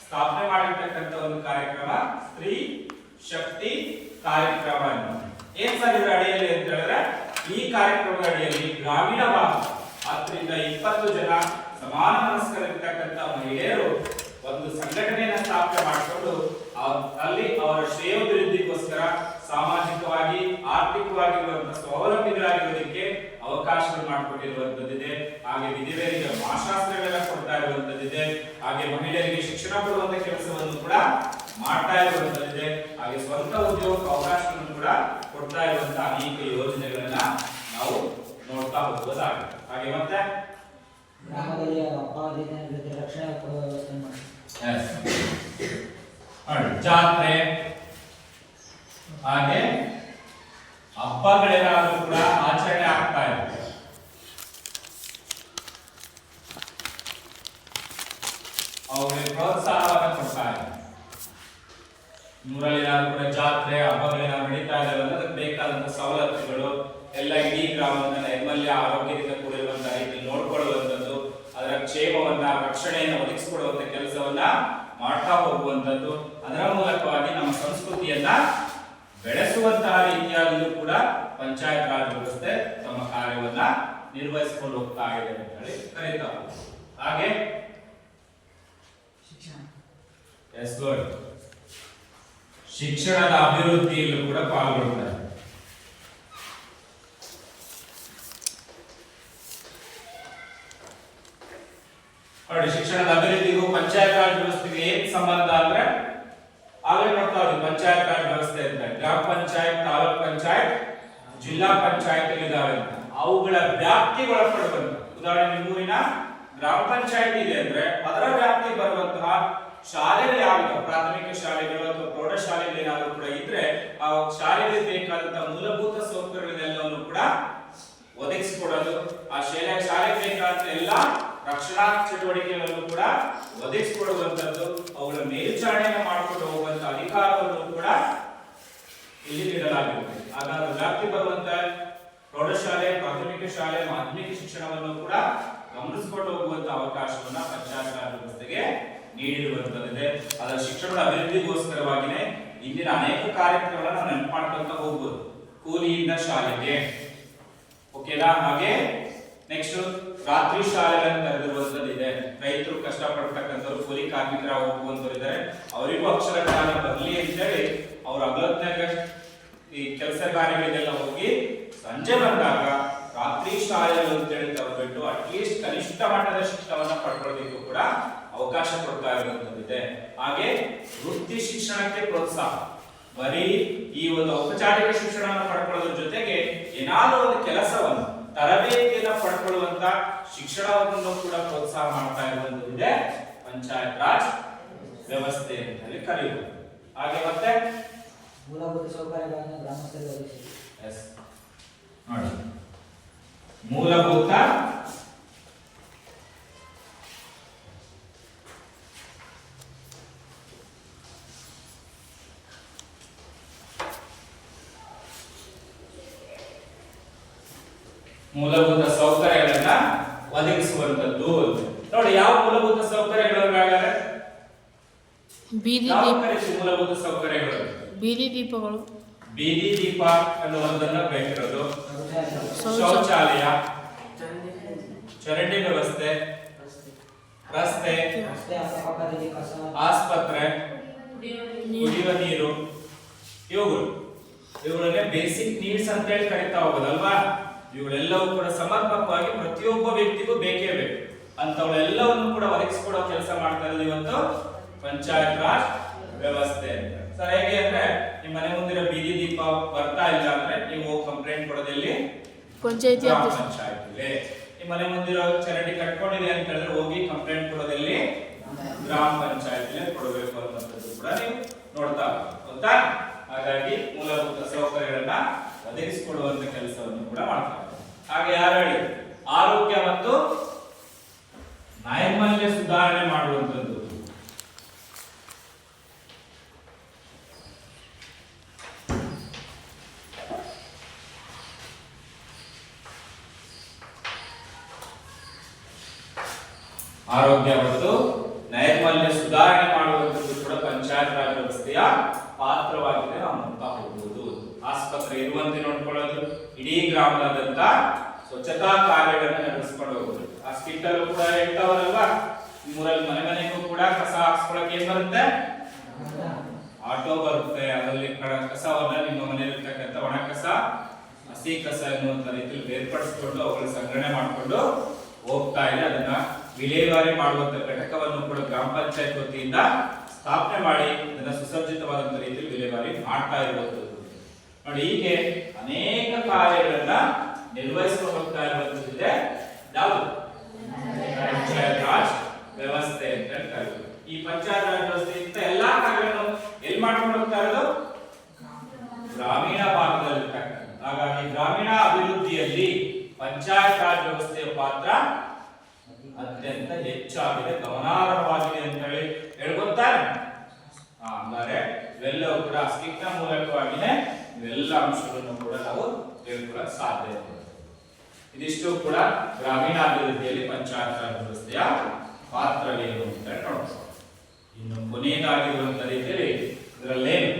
ಸ್ಥಾಪನೆ ಮಾಡಿರ್ತಕ್ಕಂಥ ಒಂದು ಕಾರ್ಯಕ್ರಮ ಸ್ತ್ರೀ ಶಕ್ತಿ ಕಾರ್ಯಕ್ರಮ. ಏನ್ ಸರ್ ಇದರ ಅಡಿಯಲ್ಲಿ ಅಂತ ಹೇಳಿದ್ರೆ, ಈ ಕಾರ್ಯಕ್ರಮದ ಅಡಿಯಲ್ಲಿ ಗ್ರಾಮೀಣ ಭಾಗ 10 ರಿಂದ 20 ಜನ ಸಮಾನ ಮನಸ್ಕರಿರ್ತಕ್ಕಂಥ ಮಹಿಳೆಯರು ಒಂದು ಸಂಘಟನೆಯನ್ನ ಸ್ಥಾಪನೆ ಮಾಡಿಕೊಂಡು ಅಲ್ಲಿ ಅವರ ಶ್ರೇಯೋಭಿವೃದ್ಧಿಗೋಸ್ಕರ ಸಾಮಾಜಿಕವಾಗಿ ಆರ್ಥಿಕವಾಗಿರುವಂತಹ ಸ್ವಾವಲಂಬಿಗಳಾಗಿರೋದಕ್ಕೆ ಅವಕಾಶಗಳು ಮಾಡಿಕೊಟ್ಟಿರುವಂತದ್ದಿದೆ. ಹಾಗೆ ವಿಧವೆಯರಿಗೆ ಭಾಷಾಸ್ತ್ರಗಳನ್ನ ಕೊಡ್ತಾ ಇರುವಂತದ್ದಿದೆ. ಹಾಗೆ ಮಹಿಳೆಯರಿಗೆ ಶಿಕ್ಷಣ ಕೊಡುವಂತ ಕೆಲಸವನ್ನು ಕೂಡ ಮಾಡ್ತಾ ಇರುವಂತದ್ದಿದೆ. ಹಾಗೆ ಸ್ವಂತ ಉದ್ಯೋಗ ಅವಕಾಶಗಳನ್ನು ಕೂಡ ಕೊಡ್ತಾ ಇರುವಂತಹ ಅನೇಕ ಯೋಜನೆಗಳನ್ನ ನಾವು ನೋಡ್ತಾ ಹೋಗಬಹುದಾಗಿದೆ. ಹಾಗೆ ಮತ್ತೆ ಗ್ರಾಮದಲ್ಲಿ ಹಬ್ಬ ಹರಿದಿನಗಳಿಗೆ ರಕ್ಷಣೆ ಕೊಡುವ ವ್ಯವಸ್ಥೆ ಮಾಡಿ, ಜಾತ್ರೆ ಹಾಗೆ ಹಬ್ಬಗಳೇನಾದ್ರೂ ಕೂಡ ಆಚರಣೆ ಆಗ್ತಾ ಇದೆ. ಅವರಿಗೆ ಪ್ರೋತ್ಸಾಹವನ್ನು ಕೊಡ್ತಾ ಇದೆ. ಊರಲ್ಲಿ ಏನಾದ್ರು ಕೂಡ ಜಾತ್ರೆ ಹಬ್ಬಗಳೇನಾದ್ರು ನಡೀತಾ ಇದಾವೆ ಅಂದ್ರೆ ಅದಕ್ಕೆ ಬೇಕಾದಂತ ಸವಲತ್ತುಗಳು ಎಲ್ಲ ಇಡೀ ಗ್ರಾಮವನ್ನ ನೈರ್ಮಲ್ಯ ಆರೋಗ್ಯದಿಂದ ಕೂಡಿರುವಂತಹ ರೀತಿಯಲ್ಲಿ ನೋಡ್ಕೊಳ್ಳುವಂಥದ್ದು, ಅದರ ಕ್ಷೇಮವನ್ನ ರಕ್ಷಣೆಯನ್ನು ಒದಗಿಸಿಕೊಡುವಂತ ಕೆಲಸವನ್ನ ಮಾಡ್ತಾ ಹೋಗುವಂಥದ್ದು, ಅದರ ಮೂಲಕವಾಗಿ ನಮ್ಮ ಸಂಸ್ಕೃತಿಯನ್ನ ಬೆಳೆಸುವಂತಹ ರೀತಿಯಾಗಿಯೂ ಕೂಡ ಪಂಚಾಯತ್ ರಾಜ್ ವ್ಯವಸ್ಥೆ ತಮ್ಮ ಕಾರ್ಯವನ್ನ ನಿರ್ವಹಿಸಿಕೊಂಡು ಹೋಗ್ತಾ ಇದೆ ಅಂತ ಹೇಳಿ ಕರೀತಾ ಹೋಗ್ತೀವಿ. ಹಾಗೆ ಶಿಕ್ಷಣದ ಅಭಿವೃದ್ಧಿಯಲ್ಲೂ ಕೂಡ ಪಾಲ್ಗೊಳ್ತಾರೆ. ಶಿಕ್ಷಣದ ಅಭಿವೃದ್ಧಿಗೂ ಪಂಚಾಯತ್ ರಾಜ್ ವ್ಯವಸ್ಥೆಗೆ ಏನ್ ಸಂಬಂಧ ಅಂದ್ರೆ ಆಗಲೇ ನೋಡ್ತಾ ಇದ್ದೀವಿ. ಪಂಚಾಯತ್ ರಾಜ್ ವ್ಯವಸ್ಥೆ ಅಂತ ಗ್ರಾಮ ಪಂಚಾಯತ್, ತಾಲೂಕ್ ಪಂಚಾಯತ್, ಜಿಲ್ಲಾ ಪಂಚಾಯತ್ ಇದಾವೆ ಅಂತ ಅವುಗಳ ವ್ಯಾಪ್ತಿಗೆ ಒಳಪಡುವಂತ ಉದಾಹರಣೆ ನಿಮ್ಮೂರಿನ ಗ್ರಾಮ ಪಂಚಾಯತ್ ಇದೆ ಅಂದ್ರೆ ಅದರ ವ್ಯಾಪ್ತಿಗೆ ಬರುವಂತಹ ಶಾಲೆಗಳು ಯಾವಿದೆ, ಪ್ರಾಥಮಿಕ ಶಾಲೆಗಳು ಅಥವಾ ಪ್ರೌಢಶಾಲೆಗಳು ಏನಾದರೂ ಕೂಡ ಇದ್ರೆ ಆ ಶಾಲೆಗಳಿಗೆ ಬೇಕಾದಂತಹ ಮೂಲಭೂತ ಸೌಕರ್ಯಗಳೆಲ್ಲವನ್ನು ಕೂಡ ಒದಗಿಸಿಕೊಡೋದು, ಆ ಶಾಲೆಗೆ ಬೇಕಾದಂತ ಎಲ್ಲ ರಕ್ಷಣಾ ಚಟುವಟಿಕೆಗಳನ್ನು ಕೂಡ ಒದಗಿಸಿಕೊಡುವಂತದ್ದು, ಅವುಗಳ ಮೇಲ್ವಿಚಾರಣೆಯನ್ನು ಮಾಡಿಕೊಂಡು ಹೋಗುವಂತ ಅಧಿಕಾರವನ್ನು ಕೂಡ ಇಲ್ಲಿ ನೀಡಲಾಗಿರುತ್ತೆ. ಹಾಗಾದ್ರೆ ವ್ಯಾಪ್ತಿ ಬರುವಂತ ಪ್ರೌಢಶಾಲೆ, ಪ್ರಾಥಮಿಕ ಶಾಲೆ, ಮಾಧ್ಯಮಿಕ ಶಿಕ್ಷಣವನ್ನು ಕೂಡ ಗಮನಿಸಿಕೊಂಡು ಹೋಗುವಂತ ಅವಕಾಶವನ್ನ ಪಂಚಾಯತ್ ರಾಜ್ ವ್ಯವಸ್ಥೆಗೆ ನೀಡಿರುವಂತದ್ದಿದೆ. ಅದರ ಶಿಕ್ಷಣದ ಅಭಿವೃದ್ಧಿಗೋಸ್ಕರವಾಗಿನೇ ಇಂದಿನ ಅನೇಕ ಕಾರ್ಯಕ್ರಮಗಳನ್ನ ನಾವು ನೆನಪು ಮಾಡ್ಕೊಂತ ಹೋಗ್ಬೋದು. ಕೂಲಿಯಿಂದ ಶಾಲೆಗೆ, ಓಕೆನಾ? ಹಾಗೆ ನೆಕ್ಸ್ಟ್ ರಾತ್ರಿ ಶಾಲೆಗಳನ್ನು ತೆರೆದಿರುವಂತದ್ದಿದೆ. ರೈತರು ಕಷ್ಟಪಡ್ತಕ್ಕಂಥವ್ರು, ಕೂಲಿ ಕಾರ್ಮಿಕರ ಹೋಗುವಂತವ್ರು ಇದ್ದಾರೆ, ಅವರಿಗೂ ಅಕ್ಷರ ಜ್ಞಾನ ಬರಲಿ ಅಂತೇಳಿ ಅವ್ರ ಅಗಲತ್ನಾಗ ಈ ಕೆಲಸ ಕಾರ್ಯಗಳಿಗೆಲ್ಲ ಹೋಗಿ ಸಂಜೆ ಬಂದಾಗ ರಾತ್ರಿ ಶಾಲೆಗಳು ಅಂತೇಳಿ ತರಬಿಟ್ಟು ಅಟ್ಲೀಸ್ಟ್ ಕನಿಷ್ಠ ಮಟ್ಟದ ಶಿಕ್ಷಣವನ್ನ ಪಡ್ಕೊಳ್ಳೋದಕ್ಕೂ ಕೂಡ ಅವಕಾಶ ಕೊಡ್ತಾ ಇರುವಂತದ್ದಿದೆ. ಹಾಗೆ ವೃತ್ತಿ ಶಿಕ್ಷಣಕ್ಕೆ ಪ್ರೋತ್ಸಾಹ, ಬರೀ ಈ ಒಂದು ಔಪಚಾರಿಕ ಶಿಕ್ಷಣವನ್ನು ಪಡ್ಕೊಳ್ಳೋದ್ರ ಜೊತೆಗೆ ಏನಾದರೂ ಒಂದು ಕೆಲಸವನ್ನು, ತರಬೇತಿಯನ್ನ ಪಡ್ಕೊಳ್ಳುವಂತ ಶಿಕ್ಷಣವನ್ನು ಕೂಡ ಪ್ರೋತ್ಸಾಹ ಮಾಡ್ತಾ ಇರುವಂತದ್ದಿದೆ ಪಂಚಾಯತ್ ರಾಜ್ ವ್ಯವಸ್ಥೆ ಅಂತ ಹೇಳಿ ಕರೆಯುವುದು. ಹಾಗೆ ಮತ್ತೆ ಮೂಲಭೂತ ಸೌಕರ್ಯಗಳನ್ನು ಗ್ರಾಮಸ್ಥರಿಗೆ ಒದಗಿಸಿ. ನೋಡಿ, ಮೂಲಭೂತ ಮೂಲಭೂತ ಸೌಕರ್ಯಗಳನ್ನ ಒದಗಿಸುವಂತದ್ದು. ನೋಡಿ, ಯಾವ ಮೂಲಭೂತ ಸೌಕರ್ಯಗಳು? ಬೀದಿ ಮೂಲಭೂತ ಸೌಕರ್ಯಗಳು ಬೀದಿ ದೀಪಗಳು, ಬೀದಿ ದೀಪ ಅನ್ನುವುದನ್ನ ಬೇಕಿರೋದು, ಶೌಚಾಲಯ, ಚರಂಡಿ ವ್ಯವಸ್ಥೆ, ರಸ್ತೆ, ಆಸ್ಪತ್ರೆ, ಕುಡಿಯುವ ನೀರು, ಇವುಗಳನ್ನೇ ಬೇಸಿಕ್ ನೀಡ್ಸ್ ಅಂತ ಹೇಳಿ ಕರೀತಾ ಹೋಗೋದಲ್ವಾ? ಇವುಗಳೆಲ್ಲವೂ ಕೂಡ ಸಮರ್ಪಕವಾಗಿ ಪ್ರತಿಯೊಬ್ಬ ವ್ಯಕ್ತಿಗೂ ಬೇಕೇ ಬೇಕು. ಅಂತವಳೆಲ್ಲವನ್ನು ಕೂಡ ಒದಗಿಸಿಕೊಡೋ ಕೆಲಸ ಮಾಡ್ತಾ ಇರೋದು ಇವತ್ತು ಪಂಚಾಯತ್ ರಾಜ್ ವ್ಯವಸ್ಥೆ ಅಂತ. ಸರ್ ಹೇಗೆ ಅಂದ್ರೆ, ನಿಮ್ಮ ಮನೆ ಮುಂದಿರೋ ಬೀದಿ ದೀಪ ಬರ್ತಾ ಇಲ್ಲ ಅಂದ್ರೆ ನೀವು ಕಂಪ್ಲೇಂಟ್ ಕೊಡೋದಿಲ್ಲಿ ಪಂಚಾಯತಿ ಪಂಚಾಯತ್ಗೆ. ನಿಮ್ಮ ಮನೆ ಮುಂದಿರೋ ಚರಂಡಿ ಕಟ್ಕೊಂಡಿದೆ ಅಂತ ಹೇಳಿದ್ರೆ ಹೋಗಿ ಕಂಪ್ಲೇಂಟ್ ಕೊಡೋದಿಲ್ಲಿ ಗ್ರಾಮ ಪಂಚಾಯತ್ಗೆ ಕೊಡಬೇಕು ಅನ್ನೋದು ಕೂಡ ನೀವು ನೋಡ್ತಾ ಗೊತ್ತಾ? ಹಾಗಾಗಿ ಮೂಲಭೂತ ಸೌಕರ್ಯಗಳನ್ನ ಒದಗಿಸಿಕೊಡುವಂತ ಕೆಲಸವನ್ನು ಕೂಡ ಮಾಡ್ತಾರೆ. ಹಾಗೆ ಯಾರು ಹೇಳಿ, ಆರೋಗ್ಯ ಮತ್ತು ನೈರ್ಮಲ್ಯ ಸುಧಾರಣೆ ಮಾಡುವಂತದ್ದು. ಆರೋಗ್ಯ ಮತ್ತು ನೈರ್ಮಲ್ಯ ಸುಧಾರಣೆ ಮಾಡುವಂಥದ್ದು ಕೂಡ ಪಂಚಾಯತ್ ರಾಜ್ ವ್ಯವಸ್ಥೆಯ ಪಾತ್ರವಾಗಿದೆ. ನಾವು ನೋಡ್ತಾ ಹೋಗ್ಬೋದು. ಆಸ್ಪತ್ರೆ ಇರುವಂತೆ ನೋಡ್ಕೊಳ್ಳೋದು, ಇಡೀ ಗ್ರಾಮದಾದ್ಯಂತ ಸ್ವಚ್ಛತಾ ಕಾರ್ಯಗಳನ್ನು ನಡೆಸ್ಕೊಂಡು ಹೋಗೋದು. ಆ ಸ್ಕಿಟ್ಟಲ್ಲೂ ಕೂಡ ಹೇಳ್ತಾವರಲ್ವಾ, ನಿಮ್ಮೂರಲ್ಲಿ ಮನೆ ಮನೆಗೂ ಕೂಡ ಕಸ ಹಾಕ್ಸ್ಕೊಳಕ್ಕೆ ಏನ್ ಬರುತ್ತೆ? ಆಟೋ ಬರುತ್ತೆ. ಅದರಲ್ಲಿ ಕಸವನ್ನ ನಿಮ್ಮ ಮನೆಯಲ್ಲಿರ್ತಕ್ಕಂಥ ಒಣ ಕಸ, ಹಸಿ ಕಸ ಎನ್ನುವಂತ ರೀತಿಯಲ್ಲಿ ಬೇರ್ಪಡಿಸಿಕೊಂಡು ಅವುಗಳ ಸಂಗ್ರಹಣೆ ಮಾಡಿಕೊಂಡು ಹೋಗ್ತಾ ಇದೆ. ಅದನ್ನ ವಿಲೇವಾರಿ ಮಾಡುವಂತ ಘಟಕವನ್ನು ಕೂಡ ಗ್ರಾಮ ಪಂಚಾಯತ್ ವತಿಯಿಂದ ಸ್ಥಾಪನೆ ಮಾಡಿ ಅದನ್ನ ಸುಸಜ್ಜಿತವಾದಂತ ರೀತಿಯಲ್ಲಿ ವಿಲೇವಾರಿ ಮಾಡ್ತಾ ಇರುವಂತದ್ದು. ನೋಡಿ, ಹೀಗೆ ಅನೇಕ ಕಾರ್ಯಗಳನ್ನ ನಿರ್ವಹಿಸಿಕೊಂಡು ಹೋಗ್ತಾ ಇರುವಂತದ್ದಿದೆ ಯಾವುದು? ಪಂಚಾಯತ್ ರಾಜ್ ವ್ಯವಸ್ಥೆ ಅಂತ ಹೇಳ್ತಾರೆ. ಈ ಪಂಚಾಯತ್ ರಾಜ್ ವ್ಯವಸ್ಥೆ ಇಂತ ಎಲ್ಲಾ ಕಾರ್ಯಗಳನ್ನು ಎಲ್ಲಿ ಮಾಡ್ಕೊಂಡು ಹೋಗ್ತಾ ಇರೋದು? ಗ್ರಾಮೀಣ ಭಾಗದಲ್ಲಿ. ಹಾಗಾಗಿ ಗ್ರಾಮೀಣ ಅಭಿವೃದ್ಧಿಯಲ್ಲಿ ಪಂಚಾಯತ್ ರಾಜ್ ವ್ಯವಸ್ಥೆಯ ಪಾತ್ರ ಅತ್ಯಂತ ಹೆಚ್ಚಾಗಿದೆ, ಗಮನಾರ್ಹವಾಗಿದೆ ಅಂತ ಹೇಳಿ ಹೇಳ್ಕೊತಾರೆ. ಅಂದರೆ ಇವೆಲ್ಲವೂ ಕೂಡ ಸ್ಕಿಟ್ನ ಮೂಲಕವಾಗಿನೇ ಇವೆಲ್ಲ ಅಂಶಗಳನ್ನು ಕೂಡ ನಾವು ತಿಳ್ಕೊಳ್ಳೋಕೆ ಸಾಧ್ಯ ಇದೆ. ಇದಿಷ್ಟು ಕೂಡ ಗ್ರಾಮೀಣಾಭಿವೃದ್ಧಿಯಲ್ಲಿ ಪಂಚಾಯತ್ ರಾಜ್ ವ್ಯವಸ್ಥೆಯ ಪಾತ್ರವೇನು ಅಂತ ನೋಡ್ತೀವಿ. ಇನ್ನು ಕೊನೆಯದಾಗಿರುವಂತ ರೀತಿಯಲ್ಲಿ ಇದರಲ್ಲೇನು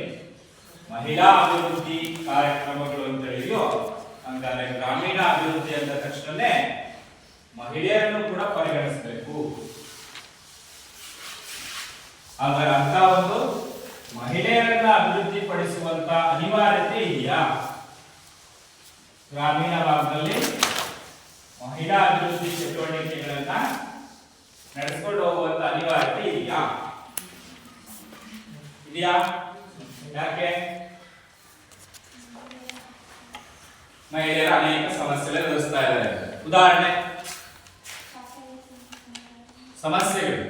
ಮಹಿಳಾ ಅಭಿವೃದ್ಧಿ ಕಾರ್ಯಕ್ರಮಗಳು ಅಂತ ಹೇಳಿದೆಯೋ, ಹಂಗಾದ್ರೆ ಗ್ರಾಮೀಣ ಅಭಿವೃದ್ಧಿ ಅಂದ ತಕ್ಷಣನೇ ಮಹಿಳೆಯರನ್ನು ಕೂಡ ಪರಿಗಣಿಸಬೇಕು. ಹಾಗಾದ್ರೆ ಅಂತ ಒಂದು ಮಹಿಳೆಯರನ್ನ ಅಭಿವೃದ್ಧಿ ಪಡಿಸುವಂತ ಅನಿವಾರ್ಯತೆ ಇದೆಯಾ? ಗ್ರಾಮೀಣ ಭಾಗದಲ್ಲಿ ಮಹಿಳಾ ಅಭಿವೃದ್ಧಿ ಚಟುವಟಿಕೆಗಳನ್ನ ನಡೆಸಿಕೊಂಡು ಹೋಗುವಂತ ಅನಿವಾರ್ಯತೆ ಇದೆಯಾ? ಯಾಕೆ? ಮಹಿಳೆಯರು ಅನೇಕ ಸಮಸ್ಯೆಗಳು ಎದುರಿಸ್ತಾ ಇದ್ದಾರೆ. ಉದಾಹರಣೆ ಸಮಸ್ಯೆಗಳು,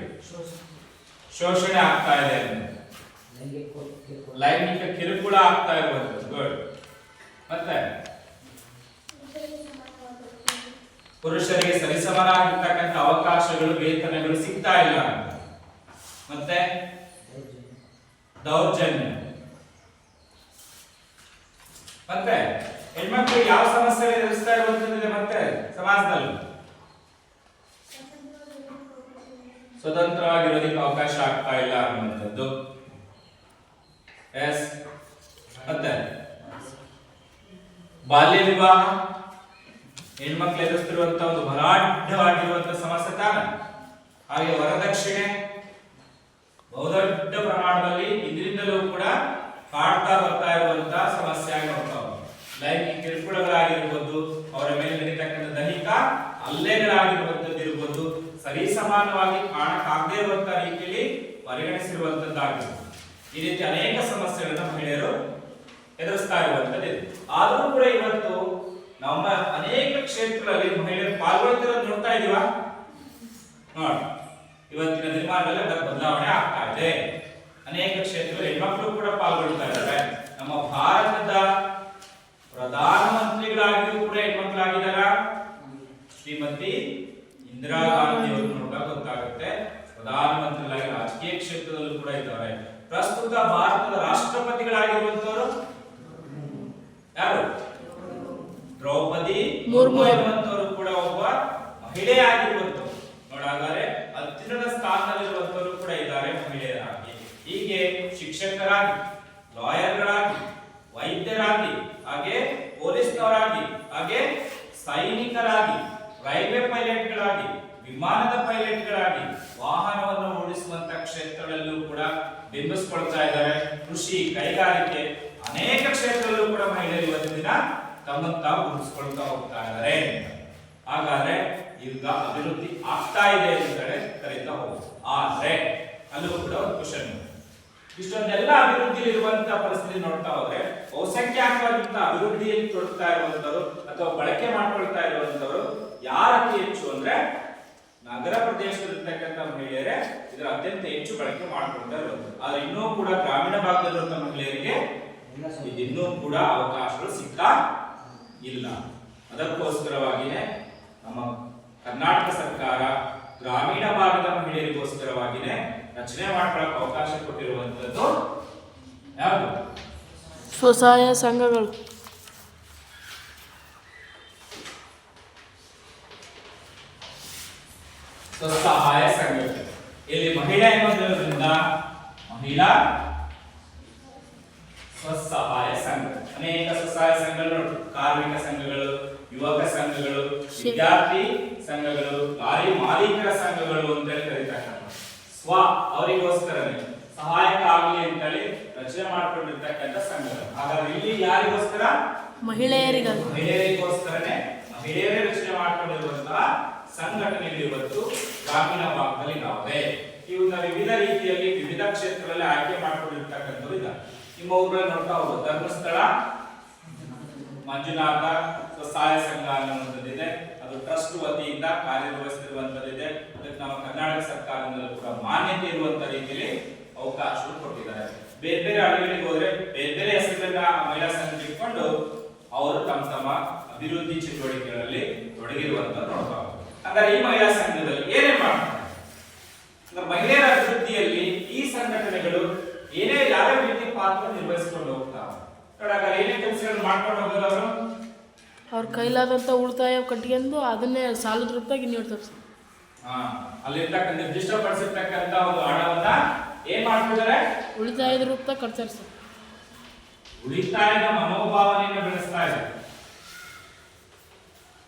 ಶೋಷಣೆ ಆಗ್ತಾ ಇದೆ, ಲೈಂಗಿಕ ಕಿರುಕುಳ ಆಗ್ತಾ ಇರುವಂತದ್ದು. ಗುಡ್. ಮತ್ತೆ ಪುರುಷರಿಗೆ ಸರಿಸಮನಾಗಿರ್ತಕ್ಕಂಥ ಅವಕಾಶಗಳು, ವೇತನಗಳು ಸಿಗ್ತಾ ಇಲ್ಲ. ಮತ್ತೆ ದೌರ್ಜನ್ಯ. ಮತ್ತೆ ಹೆಣ್ಮಕ್ಳಿಗೆ ಯಾವ ಸಮಸ್ಯೆ ಎದುರಿಸ್ತಾ ಇರುವಂತದ್ದಿದೆ? ಮತ್ತೆ ಸಮಾಜದಲ್ಲಿ ಸ್ವತಂತ್ರವಾಗಿರೋದಕ್ಕೆ ಅವಕಾಶ ಆಗ್ತಾ ಇಲ್ಲ ಅನ್ನುವಂಥದ್ದು. ಎಸ್. ಮತ್ತೆ ಬಾಲ್ಯ ವಿವಾಹ ಹೆಣ್ಮಕ್ಳು ಎದುರಿಸ್ತಿರುವಂತಹ ಒಂದು ಬಲಾಢ್ಯವಾಗಿರುವಂತಹ ಸಮಸ್ಯೆ ತಾನೆ. ಹಾಗೆ ವರದಕ್ಷಿಣೆ ಬಹುದೊಡ್ಡ ಪ್ರಮಾಣದಲ್ಲಿ ಇದರಿಂದಲೂ ಕೂಡ ಕಾಡ್ತಾ ಬರ್ತಾ ಇರುವಂತಹ ಸಮಸ್ಯೆ ಆಗಿ ನೋಡ್ತಾ ಹೋಗ್ತೀವಿ. ಲೈಂಗಿಕ ಕಿರುಕುಳಗಳಾಗಿರ್ಬೋದು, ಅವರ ಮೇಲೆ ನಡೀತಕ್ಕಂಥ ದೈಹಿಕ ಹಲ್ಲೆಗಳಾಗಿರುವಂತದ್ದು ಇರ್ಬೋದು, ಸರಿ ಸಮಾನವಾಗಿ ಕಾಣಕ್ಕಾಗದೇ ಇರುವಂತಹ ರೀತಿಯಲ್ಲಿ ಪರಿಗಣಿಸಿರುವಂತದ್ದಾಗಿರ್ಬೋದು. ಈ ರೀತಿ ಅನೇಕ ಸಮಸ್ಯೆಗಳನ್ನ ಮಹಿಳೆಯರು ಎದುರಿಸ್ತಾ ಇರುವಂತದ್ದು. ಆದರೂ ಕೂಡ ಇವತ್ತು ನಮ್ಮ ಅನೇಕ ಕ್ಷೇತ್ರಗಳಲ್ಲಿ ಮಹಿಳೆಯರು ಪಾಲ್ಗೊಳ್ತಿರೋದು ನೋಡ್ತಾ ಇದೀವ. ನೋಡಿ, ಇವತ್ತಿನ ದಿನಮಾನಗಳಲ್ಲಿ ಅದರ ಬದಲಾವಣೆ ಆಗ್ತಾ ಇದೆ. ಅನೇಕ ಕ್ಷೇತ್ರದಲ್ಲಿ ಹೆಣ್ಮಕ್ಳು ಕೂಡ ಪಾಲ್ಗೊಳ್ತಾ ಇದ್ದಾರೆ. ನಮ್ಮ ಭಾರತದ ಪ್ರಧಾನಮಂತ್ರಿಗಳಾಗಿಯೂ ಕೂಡ ಹೆಣ್ಮಕ್ಳಾಗಿದ್ದಾರ. ಶ್ರೀಮತಿ ಇಂದಿರಾ ಗಾಂಧಿ ಅವರು ನೋಡಿದಾಗ ಗೊತ್ತಾಗುತ್ತೆ. ಪ್ರಧಾನಮಂತ್ರಿಗಳಾಗಿ ರಾಜಕೀಯ ಕ್ಷೇತ್ರದಲ್ಲೂ ಕೂಡ ಇದ್ದಾರೆ. ಪ್ರಸ್ತುತ ಭಾರತದ ರಾಷ್ಟ್ರಪತಿಗಳಾಗಿರುವಂತವರು ಯಾರು? ದ್ರೌಪದಿ ಮುರ್ಮು ಎನ್ನುವಂತವರು ಕೂಡ ಒಬ್ಬ ಮಹಿಳೆ ಆಗಿರುವಂತವರು. ನೋಡಾದರೆ ಅತ್ಯುನ್ನತ ಸ್ಥಾನದಲ್ಲಿರುವಂತವರು ಕೂಡ ಇದ್ದಾರೆ ಮಹಿಳೆಯರಾಗಿ. ಹೀಗೆ ಶಿಕ್ಷಕರಾಗಿ, ಲಾಯರ್ಗಳಾಗಿ, ವೈದ್ಯರಾಗಿ, ಹಾಗೆ ಪೊಲೀಸ್ನವರಾಗಿ, ಹಾಗೆ ಸೈನಿಕರಾಗಿ, ರೈಲ್ವೆ ಪೈಲಟ್ಗಳಾಗಿ, ವಿಮಾನದ ಪೈಲಟ್ಗಳಾಗಿ, ವಾಹನವನ್ನು ಓಡಿಸುವಂತ ಕ್ಷೇತ್ರಗಳಲ್ಲೂ ಕೂಡ ಬಿಂಬಿಸ್ಕೊಳ್ತಾ ಇದ್ದಾರೆ. ಕೃಷಿ, ಕೈಗಾರಿಕೆ, ಅನೇಕ ಕ್ಷೇತ್ರದಲ್ಲೂ ಕೂಡ ಮಹಿಳೆಯರು ಇವತ್ತಿನ ದಿನ ತಮ್ಮನ್ನು ತಾವು ಗುರುತಿಸ್ಕೊಳ್ತಾ ಹೋಗ್ತಾ ಇದ್ದಾರೆ. ಹಾಗಾದ್ರೆ ಈಗ ಅಭಿವೃದ್ಧಿ ಆಗ್ತಾ ಇದೆ ಅಂತ ಕರೀತಾ ಹೋಗ್ಬೋದು. ಆದ್ರೆ ಅಲ್ಲೂ ಕೂಡ ಒಂದು ಕ್ವಶನ್, ಇಷ್ಟೊಂದೆಲ್ಲ ಅಭಿವೃದ್ಧಿ ಇರುವಂತಹ ಪರಿಸ್ಥಿತಿ ನೋಡ್ತಾ ಹೋದ್ರೆ ಬಹುಸಂಖ್ಯಾತವಾಗಿಂತ ಅಭಿವೃದ್ಧಿಯಲ್ಲಿ ತೊಡಗ್ತಾ ಇರುವಂತವರು ಅಥವಾ ಬಳಕೆ ಮಾಡ್ಕೊಳ್ತಾ ಇರುವಂತವರು ಯಾರು ಅತಿ ಹೆಚ್ಚು ಅಂದ್ರೆ ನಗರ ಪ್ರದೇಶದಲ್ಲಿರ್ತಕ್ಕಂಥ ಮಹಿಳೆಯರೇ ಇದರ ಅತ್ಯಂತ ಹೆಚ್ಚು ಬಳಕೆ ಮಾಡ್ಕೊಳ್ತಾ ಇರೋದು. ಆದ್ರೆ ಇನ್ನೂ ಕೂಡ ಗ್ರಾಮೀಣ ಭಾಗದಲ್ಲಿರುವಂತಹ ಮಹಿಳೆಯರಿಗೆ ಇನ್ನೂ ಕೂಡ ಅವಕಾಶಗಳು ಸಿಗ್ತಾ ಇಲ್ಲ. ಅದಕ್ಕೋಸ್ಕರವಾಗಿಯೇ ನಮ್ಮ ಕರ್ನಾಟಕ ಸರ್ಕಾರ ಗ್ರಾಮೀಣ ಭಾಗದ ಮಹಿಳೆಯರಿಗೋಸ್ಕರವಾಗಿಯೇ ರಚನೆ ಮಾಡ್ಕೊಳ್ಳೋಕೆ ಅವಕಾಶ ಕೊಟ್ಟಿರುವಂತದ್ದು ಯಾವುದು? ಸ್ವಸಹಾಯ ಸಂಘಗಳು. ಸ್ವಸಹಾಯ ಸಂಘಗಳು. ಇಲ್ಲಿ ಮಹಿಳಾ ಎನ್ನುವುದರಿಂದ ಮಹಿಳಾ ಸ್ವಸಹಾಯ ಸಂಘ, ಅನೇಕ ಸ್ವಸಹಾಯ ಸಂಘಗಳು, ಕಾರ್ಮಿಕ ಸಂಘಗಳು, ಯುವಕ ಸಂಘಗಳು, ವಿದ್ಯಾರ್ಥಿ ಸಂಘಗಳು, ಲಾರಿ ಮಾಲೀಕರ ಸಂಘಗಳು ಅಂತೇಳಿ ಕರೀತಾರೆ. ಸ್ವ ಅವರಿಗೋಸ್ಕರನೇ ಸಹಾಯಕ ಆಗಲಿ ಅಂತೇಳಿ ರಚನೆ ಮಾಡಿಕೊಂಡಿರ್ತಕ್ಕಂಥ ಸಂಘಗಳು. ಹಾಗಾದ್ರೆ ಇಲ್ಲಿ ಯಾರಿಗೋಸ್ಕರ? ಮಹಿಳೆಯರಿಗೋಸ್ಕರನೇ ಮಹಿಳೆಯರೇ ರಚನೆ ಮಾಡಿಕೊಂಡಿರುವಂತಹ ಸಂಘಟನೆಗಳು ಇವತ್ತು ಗ್ರಾಮೀಣ ಭಾಗದಲ್ಲಿ ಇದ್ದಾವೆ. ಇವನ್ನ ವಿವಿಧ ರೀತಿಯಲ್ಲಿ ವಿವಿಧ ಕ್ಷೇತ್ರದಲ್ಲಿ ಆಯ್ಕೆ ಮಾಡಿಕೊಂಡಿರ್ತಕ್ಕಂಥದ್ದು ಇದ್ದಾರೆ. ನಿಮ್ಮ ಊರಲ್ಲಿ ನೋಡ್ತಾ ಹೋಗ್ಬೋದು, ಧರ್ಮಸ್ಥಳ ಮಂಜುನಾಥ ಸ್ವಸಹಾಯ ಸಂಘ ಅನ್ನುವಂಥದ್ದಿದೆ. ಅದು ಟ್ರಸ್ಟ್ ವತಿಯಿಂದ ಕಾರ್ಯನಿರ್ವಹಿಸುತ್ತಿರುವಂತದ್ದಿದೆ. ಅದಕ್ಕೆ ನಮ್ಮ ಕರ್ನಾಟಕ ಸರ್ಕಾರದಿಂದ ಕೂಡ ಮಾನ್ಯತೆ ಇರುವಂತ ರೀತಿಯಲ್ಲಿ ಅವಕಾಶಗಳು ಕೊಟ್ಟಿದ್ದಾರೆ. ಬೇರೆ ಬೇರೆ ಹಳ್ಳಿಗಳಿಗೆ ಹೋದ್ರೆ ಬೇರೆ ಬೇರೆ ಹೆಸರುಗಳನ್ನ ಮಹಿಳಾ ಸಂಘ ಇಟ್ಕೊಂಡು ಅವರು ತಮ್ಮ ತಮ್ಮ ಅಭಿವೃದ್ಧಿ ಚಟುವಟಿಕೆಗಳಲ್ಲಿ ತೊಡಗಿರುವಂತ ನೋಡ್ತಾ ಹೋಗ್ತಾರೆ. ಹಾಗಾದ್ರೆ ಈ ಮಹಿಳಾ ಸಂಘದಲ್ಲಿ ಏನೇ ಮಾಡ್ತಾರೆ? ಮಹಿಳೆಯರ ಅಭಿವೃದ್ಧಿಯಲ್ಲಿ ಈ ಸಂಘಟನೆಗಳು ಯಾವ್ಯಾವ ರೀತಿಯ ಪಾತ್ರ ನಿರ್ವಹಿಸಿಕೊಂಡು ಹೋಗ್ತಾವೆ? ಏನೇ ಕೆಲಸಗಳು ಮಾಡ್ಕೊಂಡು ಹೋಗೋದು ಅವರು? ಅವ್ರ ಕೈಲಾದಂತ ಉಳಿತಾಯ ಕಟ್ಕೊಂಡು ಅದನ್ನೇ ಸಾಲದ ರೂಪದಾಗ ನೀಡ್ತಾರೆ ಸರ್. ಅಲ್ಲಿರ್ತಕ್ಕಂಥ ನಿರ್ದಿಷ್ಟಪಡಿಸಿರ್ತಕ್ಕಂಥ ಒಂದು ಹಣವನ್ನ ಏನ್ ಮಾಡ್ತಿದ್ದಾರೆ? ಉಳಿತಾಯದ ರೂಪದಾಗ ಕಟ್ತಾರೆ ಸರ್. ಉಳಿತಾಯದ ಮನೋಭಾವನೆಯನ್ನು ಬೆಳೆಸ್ತಾ ಇದೆ.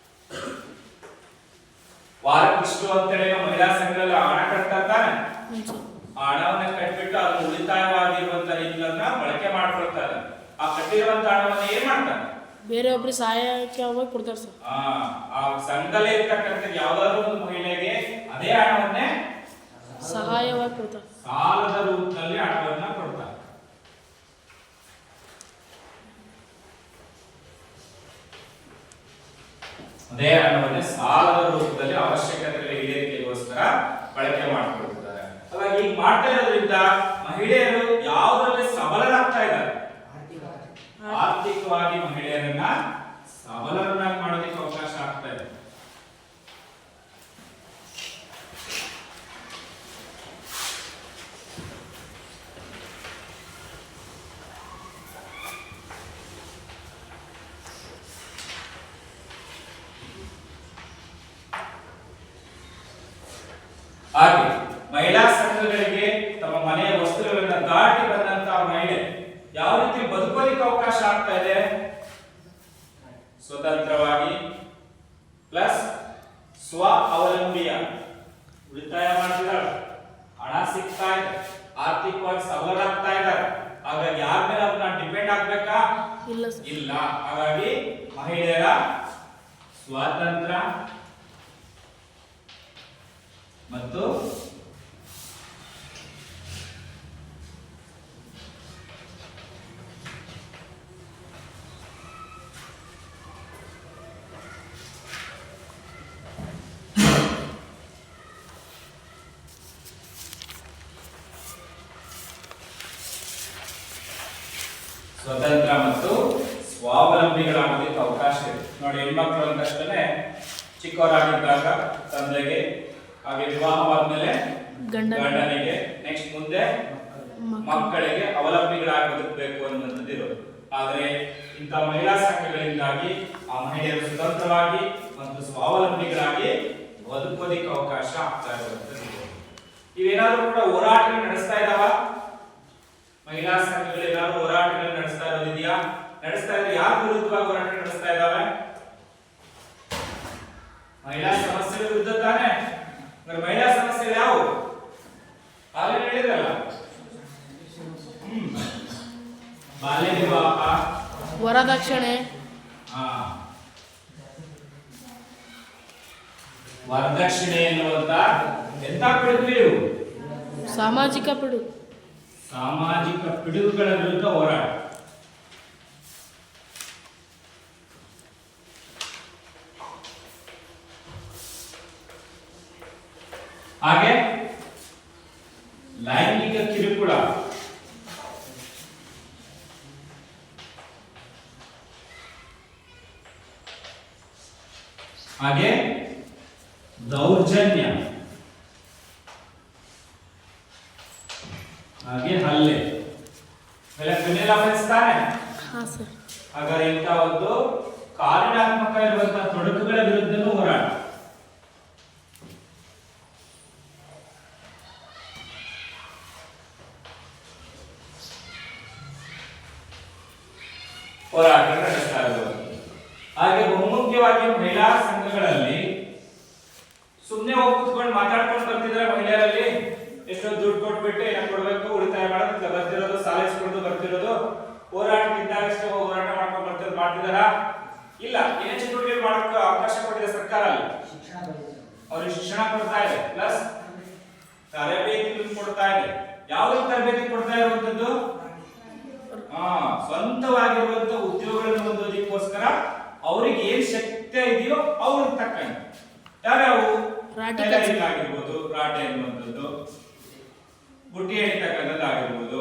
ವಾರಕ್ಕಿಷ್ಟು ಅಂತೇಳಿ ಮಹಿಳಾ ಸಂಘದಲ್ಲಿ ಹಣ ಕಟ್ತಾ ಇರ್ತಾನೆ. ಆ ಹಣವನ್ನ ಕಟ್ಬಿಟ್ಟು ಅದು ಉಳಿತಾಯವಾಗಿರುವಂತ ರೀತಿಗಳನ್ನ ಬಳಕೆ ಮಾಡ್ಕೊಳ್ತಾರೆ. ಆ ಕಟ್ಟಿರುವಂತ ಹಣವನ್ನ ಏನ್ ಮಾಡ್ತಾರೆ? ಬೇರೆ ಒಬ್ರಿಗೆ ಸಹಾಯಕ್ಕೆ ಅವಾಗ ಕೊಡ್ತಾರೆ ಸರ್. ಆ ಸಂಘದಲ್ಲಿ ಇರ್ತಕ್ಕಂಥ ಯಾವ್ದಾದ್ರು ಒಂದು ಮಹಿಳೆಗೆ ಅದೇ ಹಣವನ್ನೇ ಸಹಾಯವಾಗಿ ಕೊಡ್ತಾರೆ. ಸಾಲದ ರೂಪದಲ್ಲಿ ಹಣವನ್ನ ಕೊಡ್ತಾರೆ. ಅದೇ ಹಣವನ್ನೇ ಸಾಲದ ರೂಪದಲ್ಲಿ ಅವಶ್ಯಕತೆಗಳ ಈಡೇರಿಕೆಗೋಸ್ಕರ ಬಳಕೆ ಮಾಡಿಕೊಳ್ತಾರೆ. ಹಾಗಾಗಿ ಈಗ ಮಾಡ್ತಾ ಇರೋದ್ರಿಂದ ಮಹಿಳೆಯರು ಯಾವುದರಲ್ಲಿ ಸಬಲರಾಗ್ತಾ ಇದ್ದಾರೆ, ಆರ್ಥಿಕವಾಗಿ ಮಹಿಳೆಯರನ್ನ ಸಬಲರನ್ನಾಗಿ ಮಾಡೋದಕ್ಕೆ ಅವಕಾಶ ಆಗ್ತಾ ಇದೆ. ಹಾಗೆ ಮಹಿಳಾ ಸಂಘಗಳಿಗೆ ತಮ್ಮ ಮನೆಯ ವಸ್ತುಗಳನ್ನ ದಾಟಿ ಬಂದಂತಹ ಮಹಿಳೆ ಯಾವ ರೀತಿ ಬದುಕೋಲಿಕ್ಕೆ ಅವಕಾಶ ಆಗ್ತಾ ಇದೆ, ಸ್ವತಂತ್ರವಾಗಿ ಪ್ಲಸ್ ಸ್ವ ಅವಲಂಬಿಯ ಉಳಿತಾಯ ಮಾಡ್ತಿದ್ದಾಳೆ, ಹಣ ಸಿಗ್ತಾ ಇದೆ, ಆರ್ಥಿಕವಾಗಿ ಸಬಲರಾಗ್ತಾ ಇದ್ದಾರೆ. ಹಾಗಾಗಿ ಯಾರ ಮೇಲೆ ಅವ್ರನ್ನ ಡಿಪೆಂಡ್ ಆಗ್ಬೇಕಾ? ಇಲ್ಲ ಸರ್. ಇಲ್ಲ. ಹಾಗಾಗಿ ಮಹಿಳೆಯರ ಸ್ವಾತಂತ್ರ್ಯ ಮತ್ತು ಸ್ವತಂತ್ರ ಮತ್ತು ಸ್ವಾವಲಂಬಿಗಳಾಗೋದಕ್ಕೆ ಅವಕಾಶ ಇದೆ. ನೋಡಿ, ಹೆಣ್ಮಕ್ಳು ಅಂದ ತಕ್ಷಣ ಚಿಕ್ಕವರಾಗಿದ್ದಾಗ ತಂದೆಗೆ, ಹಾಗೆ ವಿವಾಹವಾದ್ಮೇಲೆ ಗಂಡನಿಗೆ, ನೆಕ್ಸ್ಟ್ ಮುಂದೆ ಮಕ್ಕಳಿಗೆ ಅವಲಂಬಿಗಳಾಗಿ ಬದುಕಬೇಕು ಅನ್ನುವಂಥದ್ದು ಇರೋದು. ಆದರೆ ಇಂಥ ಮಹಿಳಾ ಸಂಘಗಳಿಂದಾಗಿ ಆ ಮಹಿಳೆಯರು ಸ್ವತಂತ್ರವಾಗಿ ಮತ್ತು ಸ್ವಾವಲಂಬಿಗಳಾಗಿ ಬದುಕೋದಿಕ್ಕೆ ಅವಕಾಶ ಆಗ್ತಾ ಇರುವಂಥದ್ದು. ಇವೇನಾದ್ರೂ ಕೂಡ ಹೋರಾಟಗಳು ನಡೆಸ್ತಾ ಇದಾವ? ಮಹಿಳಾ ಸಂಘಗಳು ಏನಾದ್ರು ಹೋರಾಟಗಳನ್ನು ನಡೆಸ್ತಾ ಇರೋದಿದೆಯಾ? ನಡೆಸ್ತಾ ಇದ್ರೆ ಯಾರ ವಿರುದ್ಧವಾಗಿ ಹೋರಾಟ ನಡೆಸ್ತಾ ಇದಾವೆ? ಮಹಿಳಾ ಸಮಸ್ಯೆಗಳ ವಿರುದ್ಧ ತಾನೆ. ಮಹಿಳಾ ಸಮಸ್ಯೆಗಳು ಯಾವುವು? ಆಗಲೇ ಹೇಳಿದ್ರಲ್ಲ, ಬಾಲ್ಯ ವಿವಾಹ, ವರದಕ್ಷಿಣೆ, ವರದಕ್ಷಿಣೆ ಎನ್ನುವಂತ ಎಂತ ಪಿಡುಗುಗಳು? ಸಾಮಾಜಿಕ ಪಿಡುಗು. ಸಾಮಾಜಿಕ ಪಿಡುಗುಗಳ ವಿರುದ್ಧ ಹೋರಾಟ. ಹಾಗೆ ಲೈಂಗಿಕ ಕಿರುಕುಳ, ಹಾಗೆ ದೌರ್ಜನ್ಯ, ಹಾಗೆ ಹಲ್ಲೆ ಕ್ರಿಮಿನಲ್ ಅಫೆನ್ಸ್ ತಾನೆ. ಹಾಗಾದ್ರೆ ಇಂಥ ಒಂದು ಕಾನೂನಾತ್ಮಕ ಇರುವಂತಹ ತೊಡಕುಗಳ ವಿರುದ್ಧನೂ ಹೋರಾಟ. ಹೋರಾಟ ನಡೆಸ್ತಾ ಇರುವುದು. ಹಾಗೆ ಬಹುಮುಖ್ಯವಾಗಿ ಮಹಿಳಾ ಸಂಘಗಳಲ್ಲಿ ಸುಮ್ಮನೆ ಹೋಗಿ ಕೂತ್ಕೊಂಡು ಮಾತಾಡ್ಕೊಂಡು ಬರ್ತಿದ್ರೆ ಮಹಿಳೆಯರಲ್ಲಿ ಎಷ್ಟೋ ದುಡ್ಡು ಕೊಟ್ಬಿಟ್ಟು ಏನಕ್ಕೆ ಕೊಡ್ಬೇಕು, ಉಳಿತಾಯ ಮಾಡೋದಕ್ಕೆ ಬರ್ತಿರೋದು, ಸಾಲ ಇಸ್ಕೊಂಡು ಬರ್ತಿರೋದು, ಹೋರಾಟಕ್ಕಿದ್ದಾಗ ಅಷ್ಟೇ ಹೋರಾಟ ಮಾಡ್ಕೊಂಡು ಮಾಡ್ತಿದಾರ? ಇಲ್ಲ. ಏನೇ ಚಟುವಟಿಕೆ ಮಾಡೋಕೆ ಅವಕಾಶ ಕೊಟ್ಟಿದೆ ಸರ್ಕಾರ, ಅಲ್ಲಿ ಅವ್ರಿಗೆ ಶಿಕ್ಷಣ ಕೊಡ್ತಾ ಇದೆ, ಪ್ಲಸ್ ತರಬೇತಿ ಕೊಡ್ತಾ ಇದೆ. ಯಾವ ತರಬೇತಿ ಕೊಡ್ತಾ ಇರುವಂತದ್ದು? ಸ್ವಂತವಾಗಿರುವಂತ ಉದ್ಯೋಗಗಳನ್ನು ಹೊಂದೋದಕ್ಕೋಸ್ಕರ ಅವ್ರಿಗೆ ಏನ್ ಶಕ್ತಿ ಇದೆಯೋ ಅವ್ರಿಗೆ ತಕ್ಕಂತೆ ಯಾವ್ಯಾವು ಆಗಿರ್ಬೋದು, ರಾಟೆ ಅನ್ನುವಂಥದ್ದು, ಬುಟ್ಟಿ ಎಣಿತಕ್ಕಂಥದ್ದಾಗಿರ್ಬೋದು,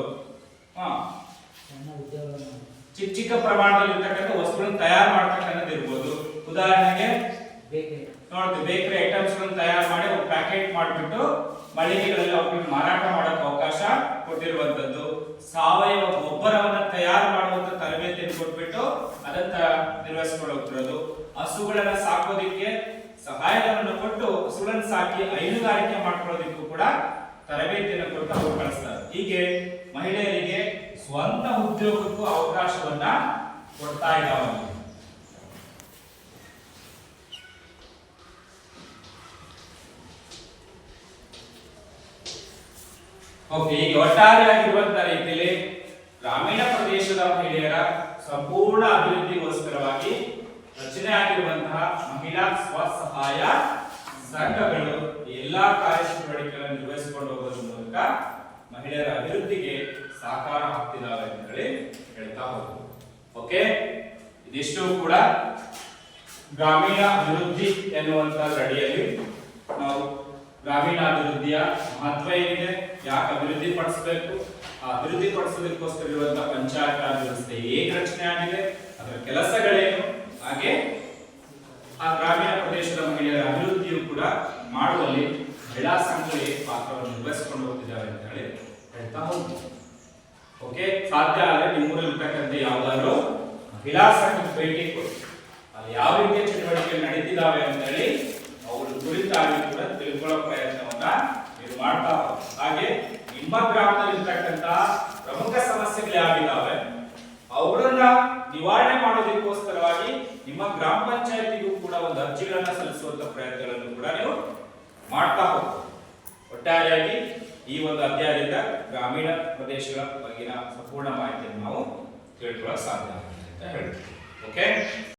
ಚಿಕ್ಕ ಚಿಕ್ಕ ಪ್ರಮಾಣದಲ್ಲಿ ಇರ್ತಕ್ಕಂಥ ವಸ್ತುಗಳನ್ನು ತಯಾರು ಮಾಡ್ತಕ್ಕಂಥದ್ದು ಇರ್ಬೋದು. ಉದಾಹರಣೆಗೆ ನೋಡ್ತೀವಿ, ಬೇಕರಿ ಐಟಮ್ಸ್ ಗಳನ್ನು ತಯಾರು ಮಾಡಿ ಪ್ಯಾಕೆಟ್ ಮಾಡಿಬಿಟ್ಟು ಮಳಿಗೆಗಳಲ್ಲಿ ಅವ್ರಿಗೆ ಮಾರಾಟ ಮಾಡೋಕೆ ಅವಕಾಶ ಕೊಟ್ಟಿರುವಂತದ್ದು. ಸಾವಯವ ಗೊಬ್ಬರವನ್ನ ತಯಾರು ಮಾಡುವಂತ ತರಬೇತಿಯನ್ನು ಕೊಟ್ಬಿಟ್ಟು ಅದನ್ನ ನಿರ್ವಹಿಸಿಕೊಂಡು ಹೋಗ್ತಿರೋದು. ಹಸುಗಳನ್ನ ಸಾಕೋದಿಕ್ಕೆ ಸಹಾಯಧನವನ್ನು ಕೊಟ್ಟು ಹಸುಗಳನ್ನು ಸಾಕಿ ಹೈನುಗಾರಿಕೆ ಮಾಡ್ಕೊಳ್ಳೋದಕ್ಕೂ ಕೂಡ ತರಬೇತಿಯನ್ನು ಕೊಟ್ಟು ಅವರು ಕಳಿಸ್ತಾರೆ. ಹೀಗೆ ಮಹಿಳೆಯರಿಗೆ ಸ್ವಂತ ಉದ್ಯೋಗಕ್ಕೂ ಅವಕಾಶವನ್ನ ಕೊಡ್ತಾ ಇದ್ದಾವೆ. ಓಕೆ, ಈಗ ಒಟ್ಟಾರೆಯಾಗಿರುವಂತಹ ರೀತಿಯಲ್ಲಿ ಗ್ರಾಮೀಣ ಪ್ರದೇಶದ ಮಹಿಳೆಯರ ಸಂಪೂರ್ಣ ಅಭಿವೃದ್ಧಿಗೋಸ್ಕರವಾಗಿ ರಚನೆ ಆಗಿರುವಂತಹ ಮಹಿಳಾ ಸ್ವಸಹಾಯ ಸಂಘಗಳು ಎಲ್ಲಾ ಕಾರ್ಯಚಟುವಟಿಕೆಗಳನ್ನು ನಿರ್ವಹಿಸಿಕೊಂಡು ಹೋಗೋದ್ರ ಮೂಲಕ ಮಹಿಳೆಯರ ಅಭಿವೃದ್ಧಿಗೆ ಸಹಕಾರ ಆಗ್ತಿದ್ದಾವೆ ಅಂತ ಹೇಳಿ ಹೇಳ್ತಾ ಹೋಗ್ಬೋದು. ಓಕೆ, ಇದಿಷ್ಟು ಕೂಡ ಗ್ರಾಮೀಣ ಅಭಿವೃದ್ಧಿ ಎನ್ನುವಂತ ಅಡಿಯಲ್ಲಿ ನಾವು ಗ್ರಾಮೀಣಾಭಿವೃದ್ಧಿಯ ಮಹತ್ವ ಏನಿದೆ, ಯಾಕೆ ಅಭಿವೃದ್ಧಿ ಪಡಿಸಬೇಕು, ಆ ಅಭಿವೃದ್ಧಿ ಪಡಿಸೋದಕ್ಕೋಸ್ಕರ ಇರುವಂತಹ ಪಂಚಾಯತ್ ರಾಜ್ ವ್ಯವಸ್ಥೆ ಹೇಗೆ ರಚನೆ ಆಗಿದೆ, ಅದರ ಕೆಲಸಗಳೇನು, ಹಾಗೆ ಆ ಗ್ರಾಮೀಣ ಪ್ರದೇಶದ ಮಹಿಳೆಯರ ಅಭಿವೃದ್ಧಿಯು ಕೂಡ ಮಾಡುವಲ್ಲಿ ಮಹಿಳಾ ಸಂಘಗಳು ಹೇಗೆ ಪಾತ್ರವನ್ನು ನಿರ್ವಹಿಸಿಕೊಂಡು ಹೋಗ್ತಿದ್ದಾವೆ ಅಂತ ಹೇಳಿ ಹೇಳ್ತಾ ಹೋಗ್ತೀವಿ. ಓಕೆ, ಸಾಧ್ಯ ಆದರೆ ನಿಮ್ಮೂರಲ್ಲಿರ್ತಕ್ಕಂಥ ಯಾವ್ದಾದ್ರು ಮಹಿಳಾ ಸಂಘಕ್ಕೆ ಭೇಟಿ ಕೊಡಿ, ಅಲ್ಲಿ ಯಾವ ರೀತಿಯ ಚಟುವಟಿಕೆ ನಡೀತಿದ್ದಾವೆ ಅಂತ ಹೇಳಿ ಅವರು ಕುರಿತಾಗಿ ಕೂಡ ತಿಳ್ಕೊಳ್ಳೋ ಪ್ರಯತ್ನವನ್ನ ನೀವು ಮಾಡ್ತಾ ಹೋಗಿ. ಹಾಗೆ ನಿಮ್ಮ ಗ್ರಾಮದಲ್ಲಿರ್ತಕ್ಕಂಥ ಪ್ರಮುಖ ಸಮಸ್ಯೆಗಳು ಯಾವಿದಾವೆ ಅವುಗಳನ್ನ ನಿವಾರಣೆ ಮಾಡೋದಕ್ಕೋಸ್ಕರವಾಗಿ ನಿಮ್ಮ ಗ್ರಾಮ ಪಂಚಾಯತಿಗೂ ಕೂಡ ಒಂದು ಅರ್ಜಿಗಳನ್ನ ಸಲ್ಲಿಸುವಂತ ಪ್ರಯತ್ನಗಳನ್ನು ಕೂಡ ನೀವು ಮಾಡ್ತಾ ಹೋಗ್ತೀವಿ. ಒಟ್ಟಾರೆಯಾಗಿ ಈ ಒಂದು ಅಧ್ಯಾಯದಿಂದ ಗ್ರಾಮೀಣ ಪ್ರದೇಶಗಳ ಬಗ್ಗಿನ ಸಂಪೂರ್ಣ ಮಾಹಿತಿಯನ್ನು ನಾವು ತಿಳ್ಕೊಳ್ಳೋಕೆ ಸಾಧ್ಯ ಆಗುತ್ತೆ ಅಂತ ಹೇಳ್ತೀವಿ. ಓಕೆ.